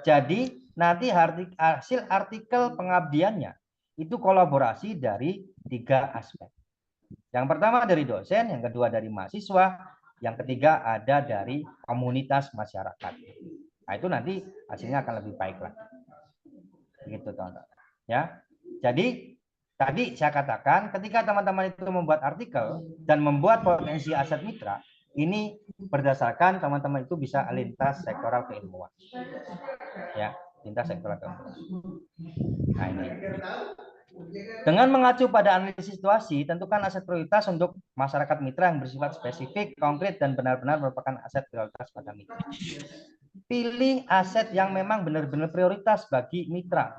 Jadi nanti hasil artikel pengabdiannya itu kolaborasi dari 3 aspek. Yang pertama dari dosen, yang kedua dari mahasiswa, yang ketiga ada dari komunitas masyarakat. Nah, itu nanti hasilnya akan lebih baik lagi. Begitu, teman-teman. Ya. Jadi tadi saya katakan ketika teman-teman itu membuat artikel dan membuat potensi aset mitra, ini berdasarkan teman-teman itu bisa lintas sektoral keilmuan. Ya, lintas sektoral keilmuan. Nah, ini. Dengan mengacu pada analisis situasi, tentukan aset prioritas untuk masyarakat mitra yang bersifat spesifik, konkret, dan benar-benar merupakan aset prioritas pada mitra. Pilih aset yang memang benar-benar prioritas bagi mitra.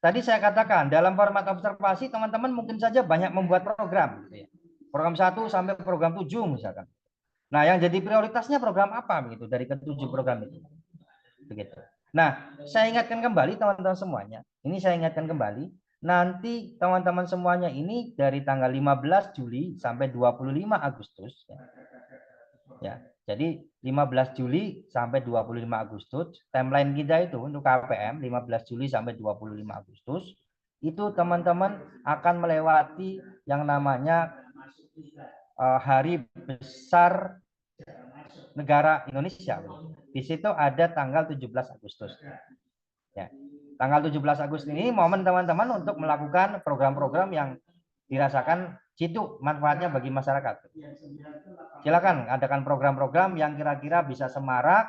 Tadi saya katakan, dalam format observasi, teman-teman mungkin saja banyak membuat program. Gitu ya. Program 1 sampai program 7 misalkan. Nah, yang jadi prioritasnya program apa begitu dari ke-7 program itu? Begitu. Nah, saya ingatkan kembali teman-teman semuanya. Ini saya ingatkan kembali. Nanti teman-teman semuanya ini dari tanggal 15 Juli sampai 25 Agustus. Ya, jadi 15 Juli sampai 25 Agustus. Timeline kita itu untuk KPM 15 Juli sampai 25 Agustus. Itu teman-teman akan melewati yang namanya Hari Besar Negara Indonesia. Di situ ada tanggal 17 Agustus. Ya. Tanggal 17 Agustus ini momen teman-teman untuk melakukan program-program yang dirasakan situ manfaatnya bagi masyarakat. Silakan adakan program-program yang kira-kira bisa semarak,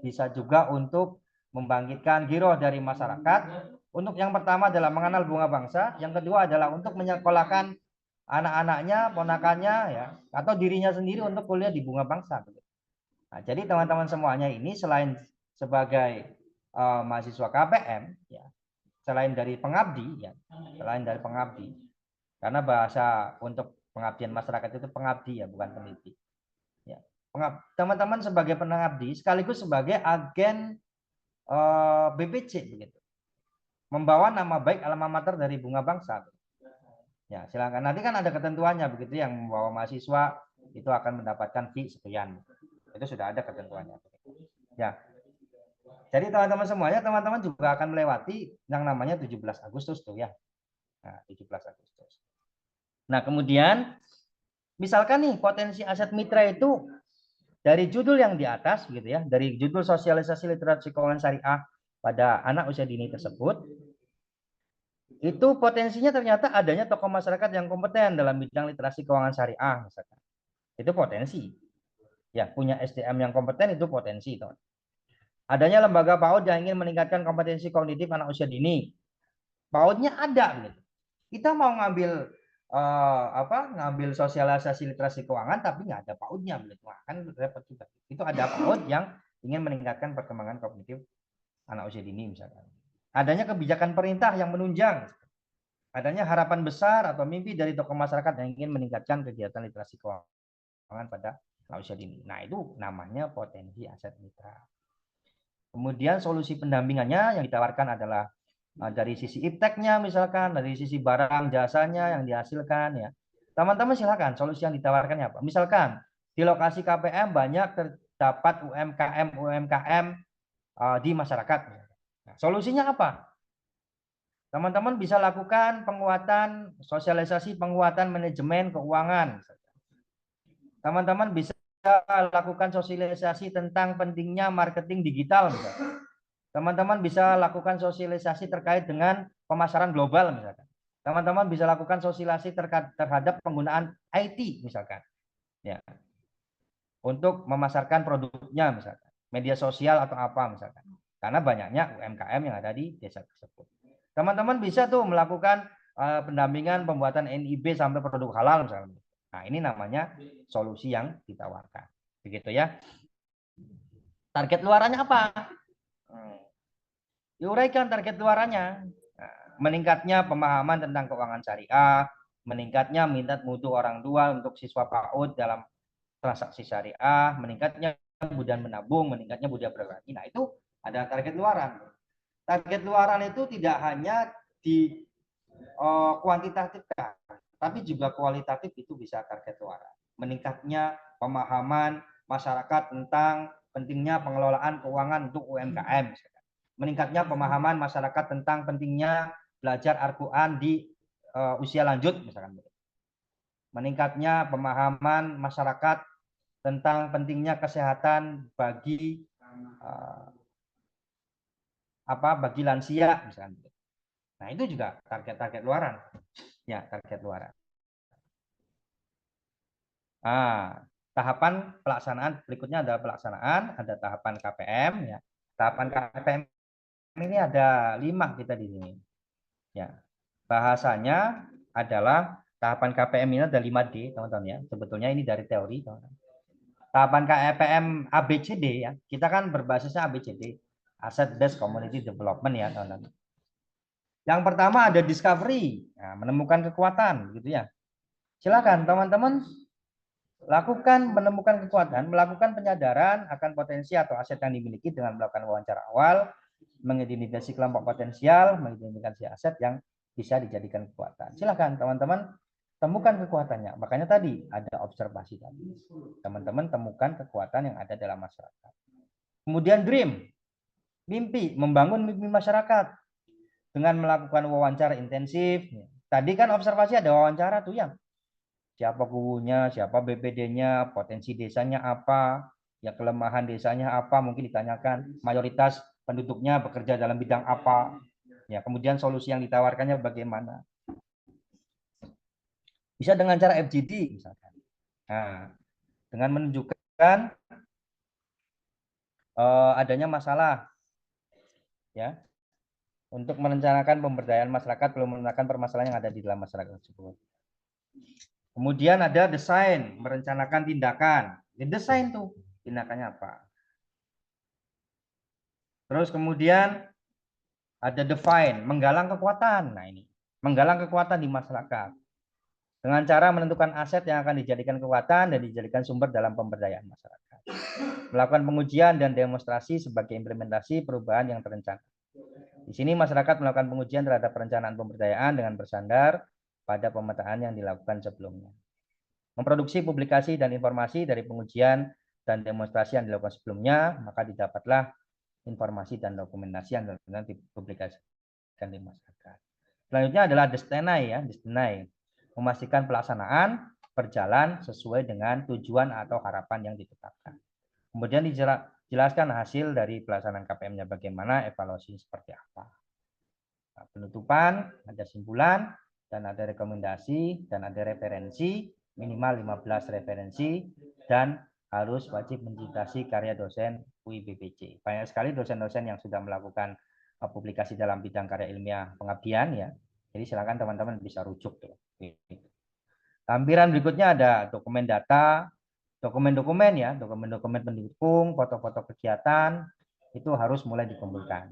bisa juga untuk membangkitkan giroh dari masyarakat. Untuk yang pertama adalah mengenal bunga bangsa, yang kedua adalah untuk menyekolahkan anak-anaknya, ponakannya, ya, atau dirinya sendiri untuk kuliah di bunga bangsa. Nah, jadi teman-teman semuanya ini selain sebagai mahasiswa KPM, ya, selain dari pengabdi, ya, selain dari pengabdi, karena bahasa untuk pengabdian masyarakat itu pengabdi ya, bukan peneliti. Ya, teman-teman sebagai pengabdi sekaligus sebagai agen BPC begitu, membawa nama baik alma mater dari bunga bangsa. Ya, silakan. Nanti kan ada ketentuannya begitu, yang membawa mahasiswa itu akan mendapatkan fee sekian. Itu sudah ada ketentuannya. Ya. Jadi teman-teman semuanya, teman-teman juga akan melewati yang namanya 17 Agustus tuh ya. Nah, 17 Agustus. Nah, kemudian misalkan nih potensi aset mitra itu dari judul yang di atas gitu ya, dari judul sosialisasi literasi keuangan syariah pada anak usia dini tersebut, itu potensinya ternyata adanya tokoh masyarakat yang kompeten dalam bidang literasi keuangan syariah misalkan. Itu potensi. Ya, punya SDM yang kompeten itu potensi, teman. Adanya lembaga PAUD yang ingin meningkatkan kompetensi kognitif anak usia dini. PAUD-nya ada gitu. Kita mau ngambil ngambil sosialisasi literasi keuangan tapi nggak ada PAUD-nya gitu. Kan repot juga. Itu ada PAUD yang ingin meningkatkan perkembangan kognitif anak usia dini misalkan. Adanya kebijakan perintah yang menunjang. Adanya harapan besar atau mimpi dari tokoh masyarakat yang ingin meningkatkan kegiatan literasi keuangan pada anak usia dini. Nah, itu namanya potensi aset mitra. Kemudian solusi pendampingannya yang ditawarkan adalah dari sisi ipteknya misalkan, dari sisi barang jasanya yang dihasilkan ya. Teman-teman silakan solusi yang ditawarkannya apa? Misalkan di lokasi KPM banyak terdapat UMKM di masyarakat. Nah, solusinya apa? Teman-teman bisa lakukan penguatan sosialisasi penguatan manajemen keuangan. Teman-teman bisa lakukan sosialisasi tentang pentingnya marketing digital misalkan. Teman-teman bisa lakukan sosialisasi terkait dengan pemasaran global misalkan. Teman-teman bisa lakukan sosialisasi terhadap penggunaan IT misalkan. Ya. Untuk memasarkan produknya misalkan, media sosial atau apa misalkan. Karena banyaknya UMKM yang ada di desa tersebut. Teman-teman bisa tuh melakukan pendampingan pembuatan NIB sampai produk halal misalnya. Nah, ini namanya solusi yang ditawarkan. Begitu ya. Target luarannya apa? Diuraikan target luarannya. Nah, meningkatnya pemahaman tentang keuangan syariah, meningkatnya minat mutu orang tua untuk siswa PAUD dalam transaksi syariah, meningkatnya budaya menabung, meningkatnya budaya berbagi. Nah, itu ada target luaran. Target luaran itu tidak hanya di kuantitatifkan, tapi juga kualitatif itu bisa target luaran. Meningkatnya pemahaman masyarakat tentang pentingnya pengelolaan keuangan untuk UMKM. Meningkatnya pemahaman masyarakat tentang pentingnya belajar Al-Quran di usia lanjut, misalkan. Meningkatnya pemahaman masyarakat tentang pentingnya kesehatan bagi bagi lansia misalnya. Nah, itu juga target-target luaran. Ya, target luaran. Tahapan pelaksanaan berikutnya ada pelaksanaan, ada tahapan KPM ya. Tahapan KPM ini ada 5 kita di sini. Ya. Bahasanya adalah tahapan KPM ini ada 5D, teman-teman ya. Sebetulnya ini dari teori, teman-teman. Tahapan KPM ABCD ya. Kita kan berbasisnya ABCD. Asset Based Community Development ya, teman-teman. Yang pertama ada discovery, nah, menemukan kekuatan, gitu ya. Silakan teman-teman lakukan menemukan kekuatan, melakukan penyadaran akan potensi atau aset yang dimiliki dengan melakukan wawancara awal, mengidentifikasi kelompok potensial, mengidentifikasi aset yang bisa dijadikan kekuatan. Silakan teman-teman temukan kekuatannya. Makanya tadi ada observasi tadi. Teman-teman temukan kekuatan yang ada dalam masyarakat. Kemudian dream, mimpi, membangun mimpi masyarakat dengan melakukan wawancara intensif. Tadi kan observasi ada wawancara tuh ya. Siapa kubunya, siapa BPD-nya, potensi desanya apa, ya kelemahan desanya apa, mungkin ditanyakan. Mayoritas penduduknya bekerja dalam bidang apa. Ya, kemudian solusi yang ditawarkannya bagaimana. Bisa dengan cara FGD misalkan. Nah, dengan menunjukkan adanya masalah ya. Untuk merencanakan pemberdayaan masyarakat belum menggunakan permasalahan yang ada di dalam masyarakat tersebut. Kemudian ada desain, merencanakan tindakan. Desain tuh tindakannya apa. Terus kemudian ada define, menggalang kekuatan. Nah ini, menggalang kekuatan di masyarakat. Dengan cara menentukan aset yang akan dijadikan kekuatan dan dijadikan sumber dalam pemberdayaan masyarakat. Melakukan pengujian dan demonstrasi sebagai implementasi perubahan yang terencana. Di sini masyarakat melakukan pengujian terhadap perencanaan pemberdayaan dengan bersandar pada pemetaan yang dilakukan sebelumnya. Memproduksi publikasi dan informasi dari pengujian dan demonstrasi yang dilakukan sebelumnya, maka didapatlah informasi dan dokumentasi yang dipublikasikan di masyarakat. Selanjutnya adalah destinai ya, destinai. Memastikan pelaksanaan berjalan sesuai dengan tujuan atau harapan yang ditetapkan. Kemudian jelaskan hasil dari pelaksanaan KPM-nya bagaimana, evaluasi seperti apa. Nah, penutupan, ada simpulan, dan ada rekomendasi, dan ada referensi, minimal 15 referensi, dan harus wajib mencitasi karya dosen UI BPC. Banyak sekali dosen-dosen yang sudah melakukan publikasi dalam bidang karya ilmiah pengabdian ya. Jadi silakan teman-teman bisa rujuk tuh. Lampiran berikutnya ada dokumen data, dokumen-dokumen ya, dokumen-dokumen pendukung, foto-foto kegiatan itu harus mulai dikumpulkan.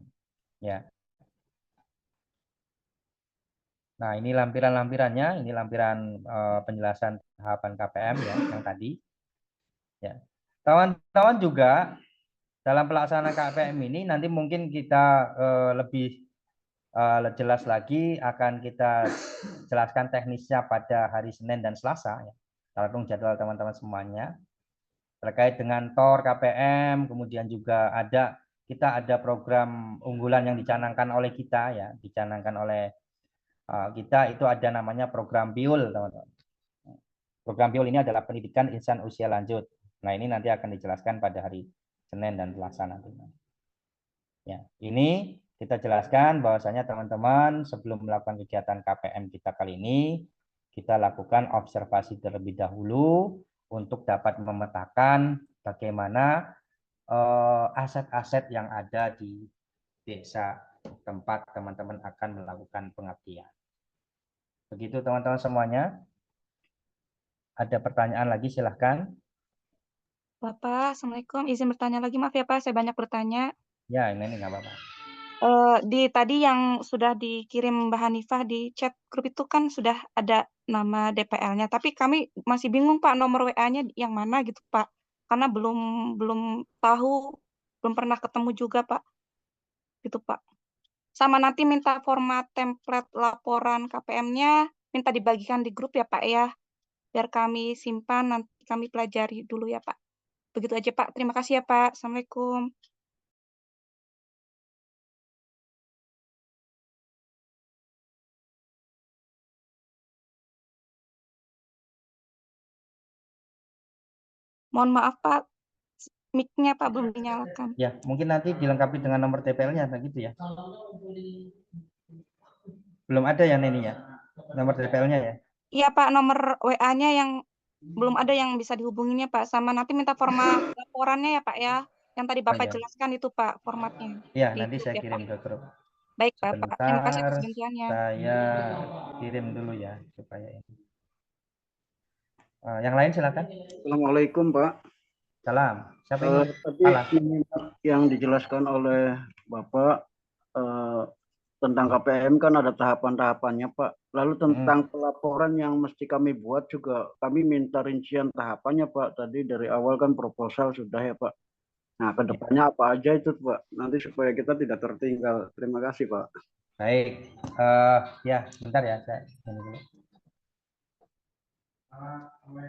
Ya. Nah, ini lampiran-lampirannya, ini lampiran penjelasan tahapan KPM ya yang tadi. Ya. Kawan-kawan juga dalam pelaksanaan KPM ini nanti mungkin kita lebih jelas lagi akan kita jelaskan teknisnya pada hari Senin dan Selasa ya. Tergantung jadwal teman-teman semuanya terkait dengan TOR KPM, kemudian juga ada kita ada program unggulan yang dicanangkan oleh kita ya, dicanangkan oleh kita, itu ada namanya program BIUL, teman-teman. Program BIUL ini adalah pendidikan insan usia lanjut. Nah, ini nanti akan dijelaskan pada hari Senin dan Selasa nanti. Ya, ini kita jelaskan bahwasanya teman-teman sebelum melakukan kegiatan KPM kita kali ini, kita lakukan observasi terlebih dahulu untuk dapat memetakan bagaimana aset-aset yang ada di desa tempat teman-teman akan melakukan pengabdian. Begitu teman-teman semuanya. Ada pertanyaan lagi, silahkan. Bapak, Assalamualaikum. Izin bertanya lagi, maaf ya Pak, saya banyak bertanya. Ya, ini nggak apa-apa. Di tadi yang sudah dikirim Mbak Hanifah di chat grup itu kan sudah ada nama DPL-nya, tapi kami masih bingung Pak nomor WA-nya yang mana gitu Pak, karena belum tahu, belum pernah ketemu juga Pak, gitu Pak. Sama nanti minta format template laporan KPM-nya, minta dibagikan di grup ya Pak ya, biar kami simpan, nanti kami pelajari dulu ya Pak. Begitu aja Pak, terima kasih ya Pak. Assalamualaikum. Mohon maaf Pak, mic-nya Pak belum dinyalakan. Ya, mungkin nanti dilengkapi dengan nomor TPL-nya, begitu ya. Belum ada ya ini ya, nomor TPL-nya ya. Iya Pak, nomor WA-nya yang belum ada yang bisa dihubunginya Pak, sama nanti minta format laporannya ya Pak ya, yang tadi Bapak iya. jelaskan itu Pak formatnya. Ya, Di nanti grup saya ya, kirim Pak. ke grup. Baik Bapak, terima kasih atas Sebentar, bantuannya. saya kirim dulu ya supaya ini. Yang lain silakan. Assalamualaikum Pak. Salam. Siapa ini? Tadi yang dijelaskan oleh Bapak tentang KPM kan ada tahapan-tahapannya Pak. Lalu tentang pelaporan yang mesti kami buat juga kami minta rincian tahapannya Pak. Tadi dari awal kan proposal sudah ya Pak. Nah kedepannya apa aja itu Pak. Nanti supaya kita tidak tertinggal. Terima kasih Pak. Baik. Ya, bentar ya saya ini dulu.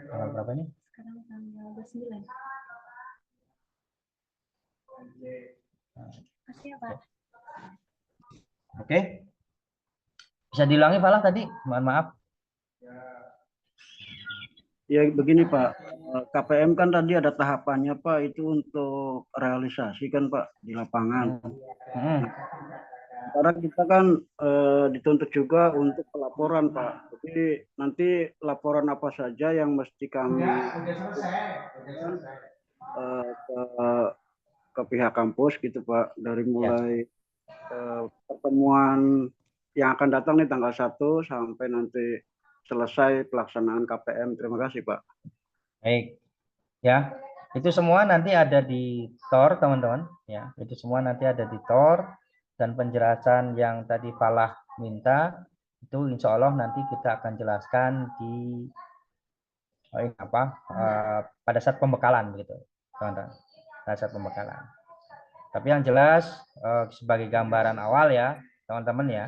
Tanggal berapa ini? Sekarang tanggal 29. Kasih ya Pak. Oke. Bisa diulangi Falah tadi? Mohon maaf. Ya begini Pak, KPM kan tadi ada tahapannya Pak, itu untuk realisasi kan Pak di lapangan. Karena kita kan dituntut juga untuk pelaporan Pak. Jadi nanti laporan apa saja yang mesti kami ke pihak kampus gitu Pak, dari mulai pertemuan yang akan datang nih tanggal 1 sampai nanti selesai pelaksanaan KPM. Terima kasih Pak. Baik, ya itu semua nanti ada di TOR teman-teman. Ya, itu semua nanti ada di TOR, dan penjelasan yang tadi Falah minta itu insya Allah nanti kita akan jelaskan di pada saat pembekalan begitu, teman-teman. Pada saat pembekalan. Tapi yang jelas sebagai gambaran awal ya, teman-teman ya.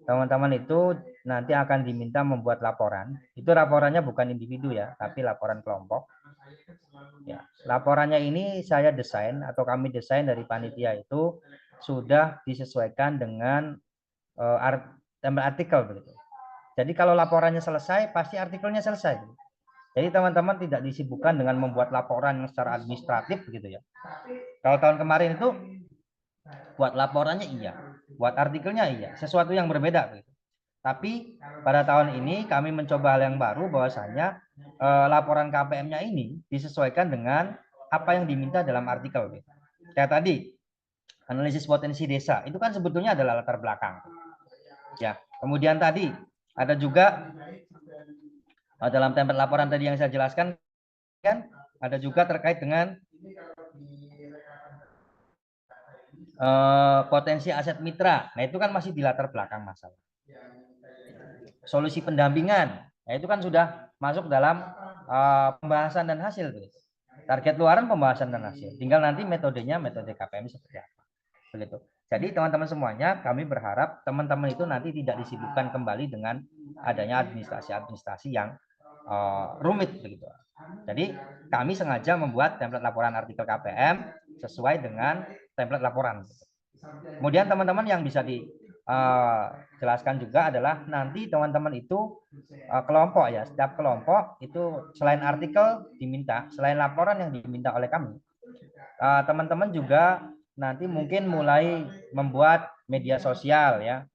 Teman-teman itu nanti akan diminta membuat laporan. Itu laporannya bukan individu ya, tapi laporan kelompok. Ya, laporannya ini saya desain atau kami desain dari panitia itu sudah disesuaikan dengan artikel begitu. Jadi kalau laporannya selesai, pasti artikelnya selesai. Jadi teman-teman tidak disibukkan dengan membuat laporan yang secara administratif begitu ya. Kalau tahun kemarin itu buat laporannya iya, buat artikelnya iya, sesuatu yang berbeda begitu. Tapi pada tahun ini kami mencoba hal yang baru, bahwasanya laporan KPM-nya ini disesuaikan dengan apa yang diminta dalam artikel. Gitu. Kayak tadi analisis potensi desa itu kan sebetulnya adalah latar belakang. Ya, kemudian tadi ada juga dalam template laporan tadi yang saya jelaskan kan ada juga terkait dengan potensi aset mitra. Nah, itu kan masih di latar belakang masalah. Solusi pendampingan. Nah, itu kan sudah masuk dalam pembahasan dan hasil. Target luaran, pembahasan dan hasil. Tinggal nanti metodenya, metode KPM seperti apa. Begitu. Jadi teman-teman semuanya, kami berharap teman-teman itu nanti tidak disibukkan kembali dengan adanya administrasi yang rumit begitu. Jadi kami sengaja membuat template laporan artikel KPM sesuai dengan template laporan. Kemudian teman-teman yang bisa dijelaskan juga adalah nanti teman-teman itu kelompok ya, setiap kelompok itu selain artikel diminta, selain laporan yang diminta oleh kami, teman-teman juga nanti mungkin mulai membuat media sosial ya.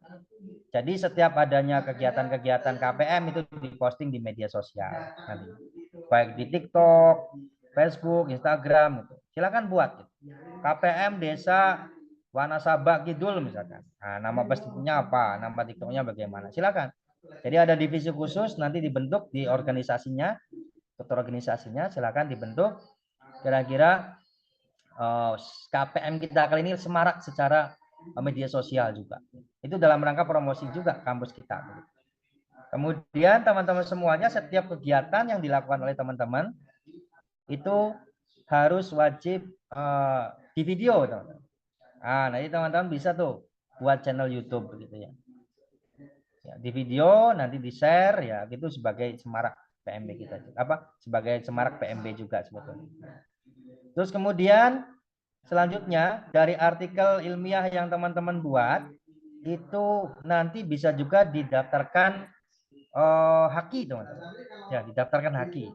Jadi setiap adanya kegiatan-kegiatan KPM itu diposting di media sosial nanti, baik di TikTok, Facebook, Instagram gitu. Silakan buat gitu. KPM Desa Wanasaba Kidul misalkan. Nah, nama Facebooknya apa, nama TikToknya bagaimana? Silakan. Jadi ada divisi khusus nanti dibentuk di organisasinya, ketua organisasinya silakan dibentuk. Kira-kira KPM kita kali ini semarak secara media sosial juga. Itu dalam rangka promosi juga kampus kita. Kemudian teman-teman semuanya setiap kegiatan yang dilakukan oleh teman-teman itu harus wajib di video, teman-teman. Nanti teman-teman bisa tuh buat channel YouTube begitu ya. Di video nanti di share ya, gitu sebagai semarak PMB kita. Sebagai semarak PMB juga sebetulnya. Terus kemudian selanjutnya dari artikel ilmiah yang teman-teman buat itu nanti bisa juga didaftarkan haki, teman-teman. Ya, didaftarkan haki.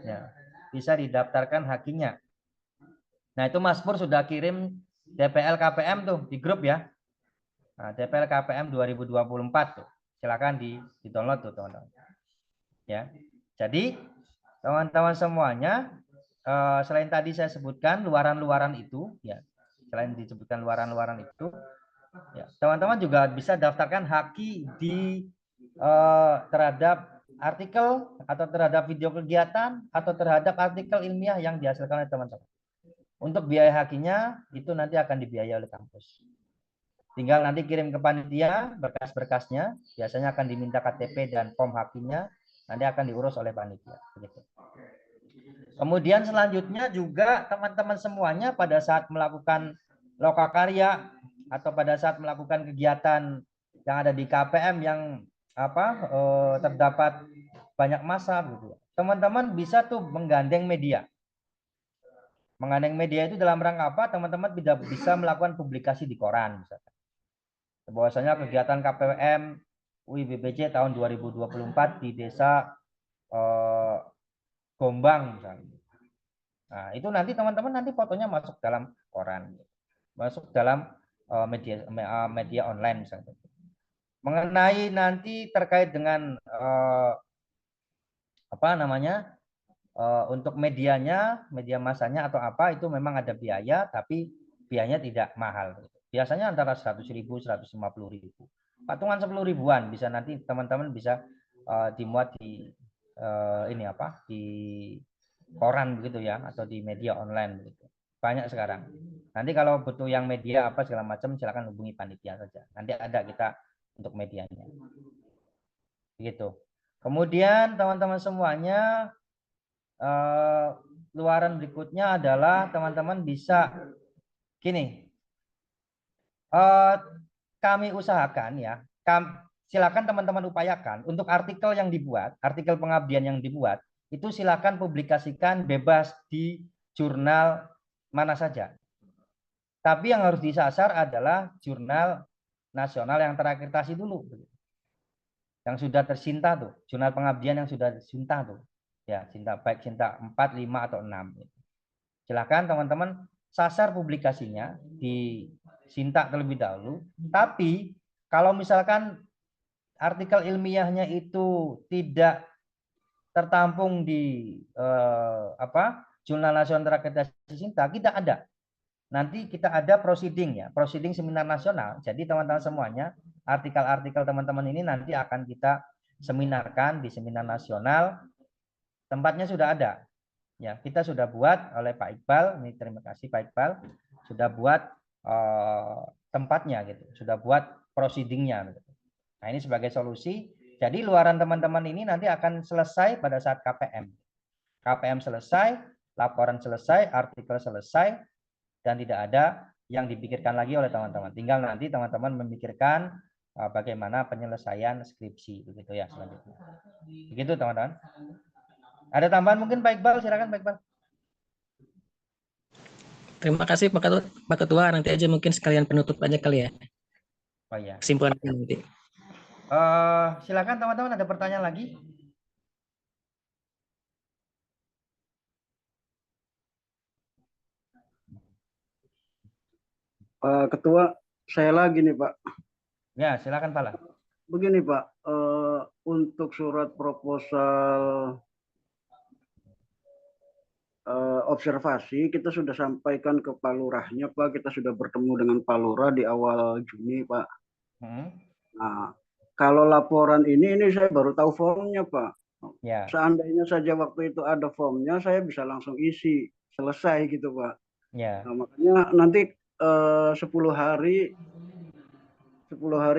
Ya, bisa didaftarkan hakinya. Nah, itu Mas Pur sudah kirim DPL KPM tuh di grup ya. Nah, DPL KPM 2024 tuh. Silakan di-download tuh, teman-teman. Ya. Jadi, teman-teman semuanya selain tadi saya sebutkan luaran-luaran itu ya. Selain disebutkan luaran-luaran itu ya, teman-teman juga bisa daftarkan haki di terhadap artikel atau terhadap video kegiatan atau terhadap artikel ilmiah yang dihasilkan oleh teman-teman. Untuk biaya hakinya itu nanti akan dibiayai oleh kampus. Tinggal nanti kirim ke panitia berkas-berkasnya, biasanya akan diminta KTP dan form hakinya, nanti akan diurus oleh panitia. Begitu. Kemudian selanjutnya juga teman-teman semuanya pada saat melakukan lokakarya atau pada saat melakukan kegiatan yang ada di KPM yang terdapat banyak massa gitu. Teman-teman bisa tuh menggandeng media. Menggandeng media itu dalam rangka apa? Teman-teman tidak bisa melakukan publikasi di koran misalkan. Bahwasanya kegiatan KPM UIBPJ tahun 2024 di desa Gombang misalnya. Nah, itu nanti teman-teman nanti fotonya masuk dalam koran, masuk dalam media online misalnya. Mengenai nanti terkait dengan untuk medianya, media masanya atau apa itu memang ada biaya, tapi biayanya tidak mahal. Biasanya antara 100.000, 150.000. Patungan 10.000-an bisa nanti teman-teman bisa dimuat di di koran begitu ya, atau di media online begitu. Banyak sekarang. Nanti kalau butuh yang media apa segala macam silakan hubungi panitia saja. Nanti ada kita untuk medianya. Begitu. Kemudian teman-teman semuanya luaran berikutnya adalah teman-teman bisa gini. Kami usahakan ya, silakan teman-teman upayakan untuk artikel yang dibuat, artikel pengabdian yang dibuat, itu silakan publikasikan bebas di jurnal mana saja. Tapi yang harus disasar adalah jurnal nasional yang terakreditasi dulu. Yang sudah tersinta tuh, jurnal pengabdian yang sudah tersinta tuh. Ya, baik Sinta 4, 5 atau 6. Silakan teman-teman sasar publikasinya di Sinta terlebih dahulu. Tapi kalau misalkan artikel ilmiahnya itu tidak tertampung di jurnal nasional terakreditasi Sinta, kita ada. Nanti kita ada proceeding ya, proceeding seminar nasional. Jadi teman-teman semuanya, artikel-artikel teman-teman ini nanti akan kita seminarkan di seminar nasional. Tempatnya sudah ada. Ya, kita sudah buat oleh Pak Iqbal. Ini terima kasih Pak Iqbal sudah buat tempatnya gitu, sudah buat proceedingnya. Gitu. Nah, ini sebagai solusi. Jadi luaran teman-teman ini nanti akan selesai pada saat KPM. KPM selesai, laporan selesai, artikel selesai, dan tidak ada yang dipikirkan lagi oleh teman-teman. Tinggal nanti teman-teman memikirkan bagaimana penyelesaian skripsi begitu ya selanjutnya. Begitu teman-teman. Ada tambahan mungkin Pak Iqbal, silakan Pak Iqbal. Terima kasih Pak Ketua. Nanti aja mungkin sekalian penutup aja kali ya. Oh ya. Kesimpulan nanti. Silakan teman-teman, ada pertanyaan lagi? Pak Ketua, saya lagi nih Pak. Ya, silakan Pak. Begini Pak, untuk surat proposal observasi kita sudah sampaikan ke Pak Lurahnya Pak, kita sudah bertemu dengan Pak Lurah di awal Juni Pak. Nah, kalau laporan ini saya baru tahu formnya Pak. Ya. Seandainya saja waktu itu ada formnya, saya bisa langsung isi, selesai gitu Pak. Ya. Nah, makanya nanti 10 hari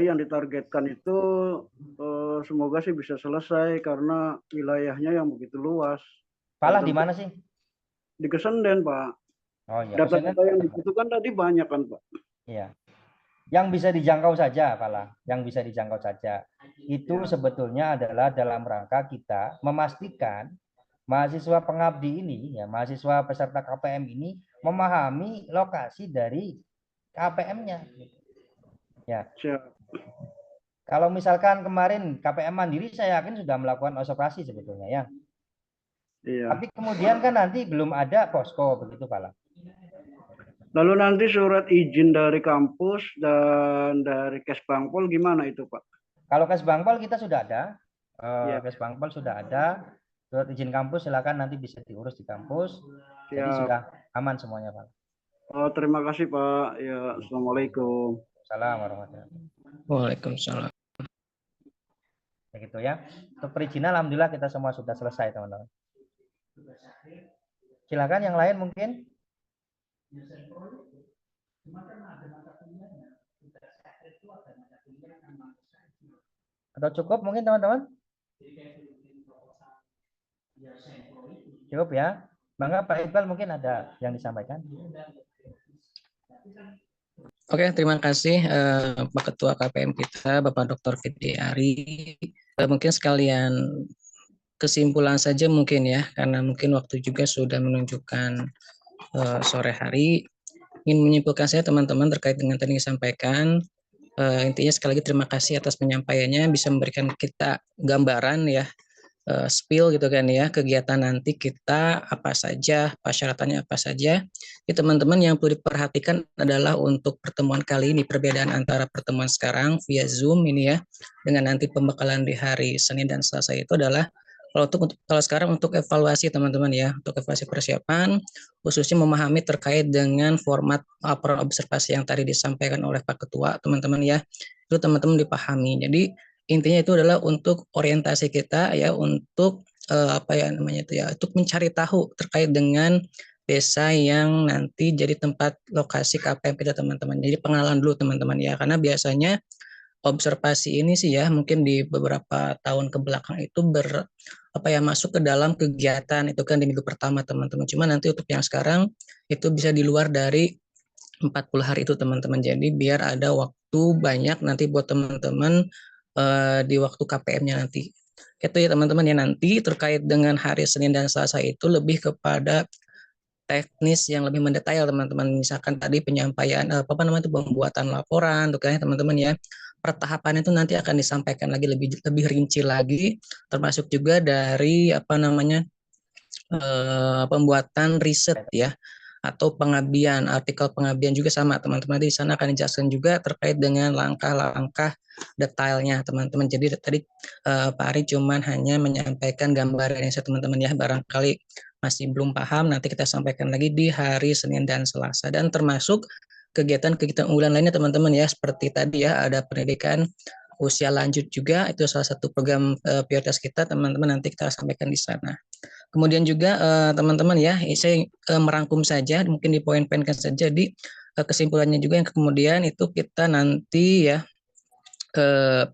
yang ditargetkan itu semoga sih bisa selesai karena wilayahnya yang begitu luas. Palah di mana sih? Di Kesenden Pak. Oh iya. Data-data yang dibutuhkan tadi banyak kan Pak. Iya. Yang bisa dijangkau saja, Palah. Yang bisa dijangkau saja. Itu sebetulnya adalah dalam rangka kita memastikan mahasiswa pengabdi ini, ya mahasiswa peserta KPM ini memahami lokasi dari KPM-nya. Ya. Kalau misalkan kemarin KPM Mandiri saya yakin sudah melakukan observasi sebetulnya ya. Iya. Tapi kemudian kan nanti belum ada posko begitu Pak. Lalu nanti surat izin dari kampus dan dari Kesbangpol gimana itu Pak? Kalau Kesbangpol kita sudah ada. Kesbangpol sudah ada. Surat izin kampus silakan nanti bisa diurus di kampus. Jadi sudah aman semuanya Pak. Oh, terima kasih Pak. Ya, assalamualaikum. Assalamualaikum warahmatullahi wabarakatuh. Waalaikumsalam. Begitu ya. Untuk perizinan alhamdulillah kita semua sudah selesai teman-teman. Silakan yang lain mungkin. Atau cukup mungkin teman-teman? Cukup ya. Bangga Pak Iqbal mungkin ada yang disampaikan. Oke, terima kasih Pak Ketua KPM kita, Bapak Dr. Fitri Ari. Mungkin sekalian kesimpulan saja mungkin ya, karena mungkin waktu juga sudah menunjukkan sore hari. Ingin menyimpulkan saya teman-teman terkait dengan tadi disampaikan. Intinya sekali lagi terima kasih atas penyampaiannya, bisa memberikan kita gambaran ya, spill gitu kan ya, kegiatan nanti kita apa saja, persyaratannya apa saja. Teman-teman yang perlu diperhatikan adalah untuk pertemuan kali ini, perbedaan antara pertemuan sekarang via Zoom ini ya, dengan nanti pembekalan di hari Senin dan Selasa itu adalah kalau sekarang untuk evaluasi teman-teman ya, untuk evaluasi persiapan, khususnya memahami terkait dengan format laporan observasi yang tadi disampaikan oleh Pak Ketua, teman-teman ya, itu teman-teman dipahami. Jadi intinya itu adalah untuk orientasi kita ya, untuk untuk mencari tahu terkait dengan desa yang nanti jadi tempat lokasi KPM kita teman-teman. Jadi pengenalan dulu teman-teman ya, karena biasanya observasi ini sih ya mungkin di beberapa tahun ke belakang itu masuk ke dalam kegiatan itu kan di minggu pertama teman-teman. Cuma nanti untuk yang sekarang itu bisa di luar dari 40 hari itu teman-teman. Jadi biar ada waktu banyak nanti buat teman-teman di waktu KPM-nya nanti. Itu ya teman-teman ya, nanti terkait dengan hari Senin dan Selasa itu lebih kepada teknis yang lebih mendetail teman-teman. Misalkan tadi penyampaian pembuatan laporan tuh kan teman-teman ya. Pertahapan itu nanti akan disampaikan lagi lebih rinci lagi, termasuk juga dari pembuatan riset ya, atau pengabdian, artikel pengabdian juga sama teman-teman. Di sana akan dijelaskan juga terkait dengan langkah-langkah detailnya teman-teman. Jadi tadi Pak Ari cuman hanya menyampaikan gambarannya teman-teman ya, barangkali masih belum paham, nanti kita sampaikan lagi di hari Senin dan Selasa. Dan termasuk kegiatan-kegiatan unggulan lainnya teman-teman ya, seperti tadi ya, ada pendidikan usia lanjut juga, itu salah satu program prioritas kita teman-teman, nanti kita sampaikan di sana. Kemudian juga teman-teman ya, saya merangkum saja, mungkin dipoin-poinkan saja di kesimpulannya juga yang kemudian itu kita nanti ya,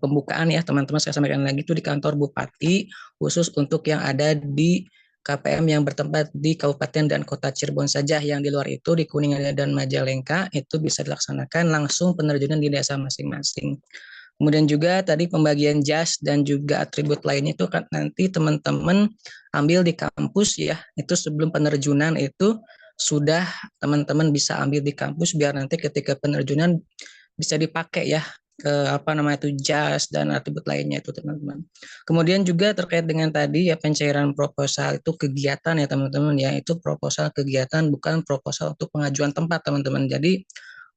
pembukaan ya teman-teman, saya sampaikan lagi itu di kantor Bupati, khusus untuk yang ada di KPM yang bertempat di Kabupaten dan Kota Cirebon saja. Yang di luar itu di Kuningan dan Majalengka itu bisa dilaksanakan langsung penerjunan di desa masing-masing. Kemudian juga tadi pembagian jas dan juga atribut lainnya itu kan nanti teman-teman ambil di kampus ya, itu sebelum penerjunan itu sudah teman-teman bisa ambil di kampus biar nanti ketika penerjunan bisa dipakai ya ke apa namanya itu jas dan atribut lainnya itu teman-teman. Kemudian juga terkait dengan tadi ya pencairan proposal itu kegiatan ya teman-teman ya, itu proposal kegiatan bukan proposal untuk pengajuan tempat teman-teman. Jadi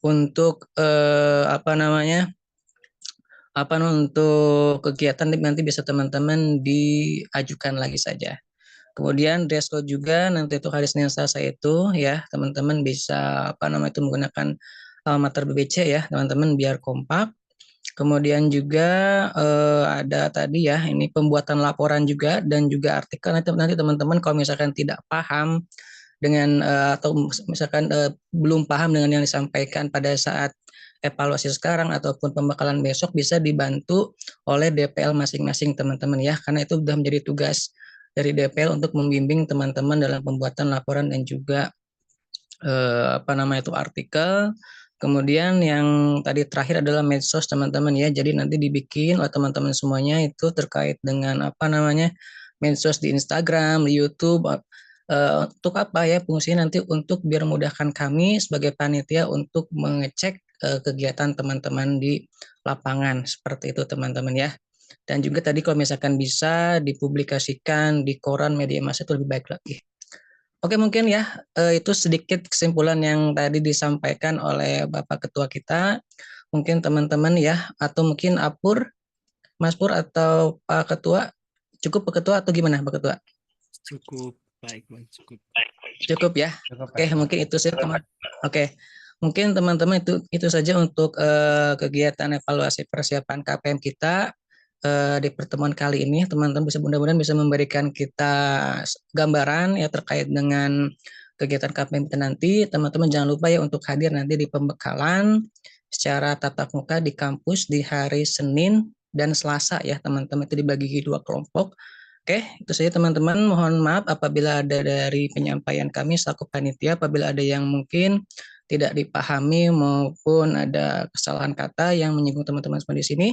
untuk untuk kegiatan nanti bisa teman-teman diajukan lagi saja. Kemudian dress code juga nanti itu hari Senin Selasa itu ya teman-teman bisa itu menggunakan almater BBC ya teman-teman biar kompak. Kemudian juga ada tadi ya ini pembuatan laporan juga dan juga artikel nanti teman-teman kalau misalkan tidak paham dengan atau misalkan belum paham dengan yang disampaikan pada saat evaluasi sekarang ataupun pembekalan besok bisa dibantu oleh DPL masing-masing teman-teman ya, karena itu sudah menjadi tugas dari DPL untuk membimbing teman-teman dalam pembuatan laporan dan juga artikel. Kemudian yang tadi terakhir adalah medsos teman-teman ya. Jadi nanti dibikin oleh teman-teman semuanya itu terkait dengan medsos di Instagram, di YouTube. Untuk apa ya fungsinya nanti untuk biar memudahkan kami sebagai panitia untuk mengecek kegiatan teman-teman di lapangan seperti itu teman-teman ya. Dan juga tadi kalau misalkan bisa dipublikasikan di koran media massa itu lebih baik lagi. Oke, mungkin ya itu sedikit kesimpulan yang tadi disampaikan oleh Bapak Ketua kita. Mungkin teman-teman ya, atau mungkin Mas Pur atau Pak Ketua, cukup Pak Ketua atau gimana Pak Ketua? Cukup baik, cukup. Cukup ya. Oke, mungkin itu sih teman. Oke, mungkin teman-teman itu saja untuk kegiatan evaluasi persiapan KPM kita. Di pertemuan kali ini teman-teman mudah-mudahan bisa memberikan kita gambaran ya terkait dengan kegiatan KPM kita nanti. Teman-teman jangan lupa ya untuk hadir nanti di pembekalan secara tatap muka di kampus di hari Senin dan Selasa ya teman-teman, itu dibagi 2 kelompok. Oke, itu saja teman-teman. Mohon maaf apabila ada dari penyampaian kami selaku panitia apabila ada yang mungkin tidak dipahami maupun ada kesalahan kata yang menyinggung teman-teman semua di sini.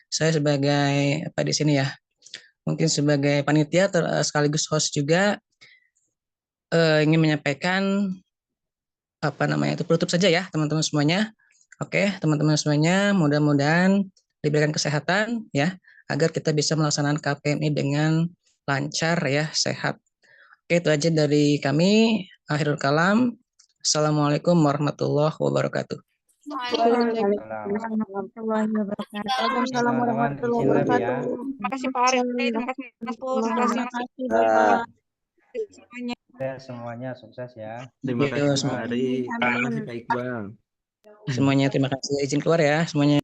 Saya sebagai di sini ya, mungkin sebagai panitia sekaligus host juga ingin menyampaikan itu penutup saja ya teman-teman semuanya. Oke, teman-teman semuanya mudah-mudahan diberikan kesehatan ya agar kita bisa melaksanakan KPMI dengan lancar ya, sehat. Oke, itu aja dari kami. Akhirul kalam. Assalamualaikum warahmatullahi wabarakatuh. Waalaikumsalam warahmatullahi wabarakatuh. Waalaikumsalam warahmatullahi Izin live ya. wabarakatuh. Terima kasih Pak Ari, terima kasih Mas Pur, terima kasih Mas Bapak. semuanya. Semuanya sukses ya. Terima kasih semua. Pak Ari, terima kasih Pak Iqbal. Semuanya terima kasih. Izin keluar ya semuanya.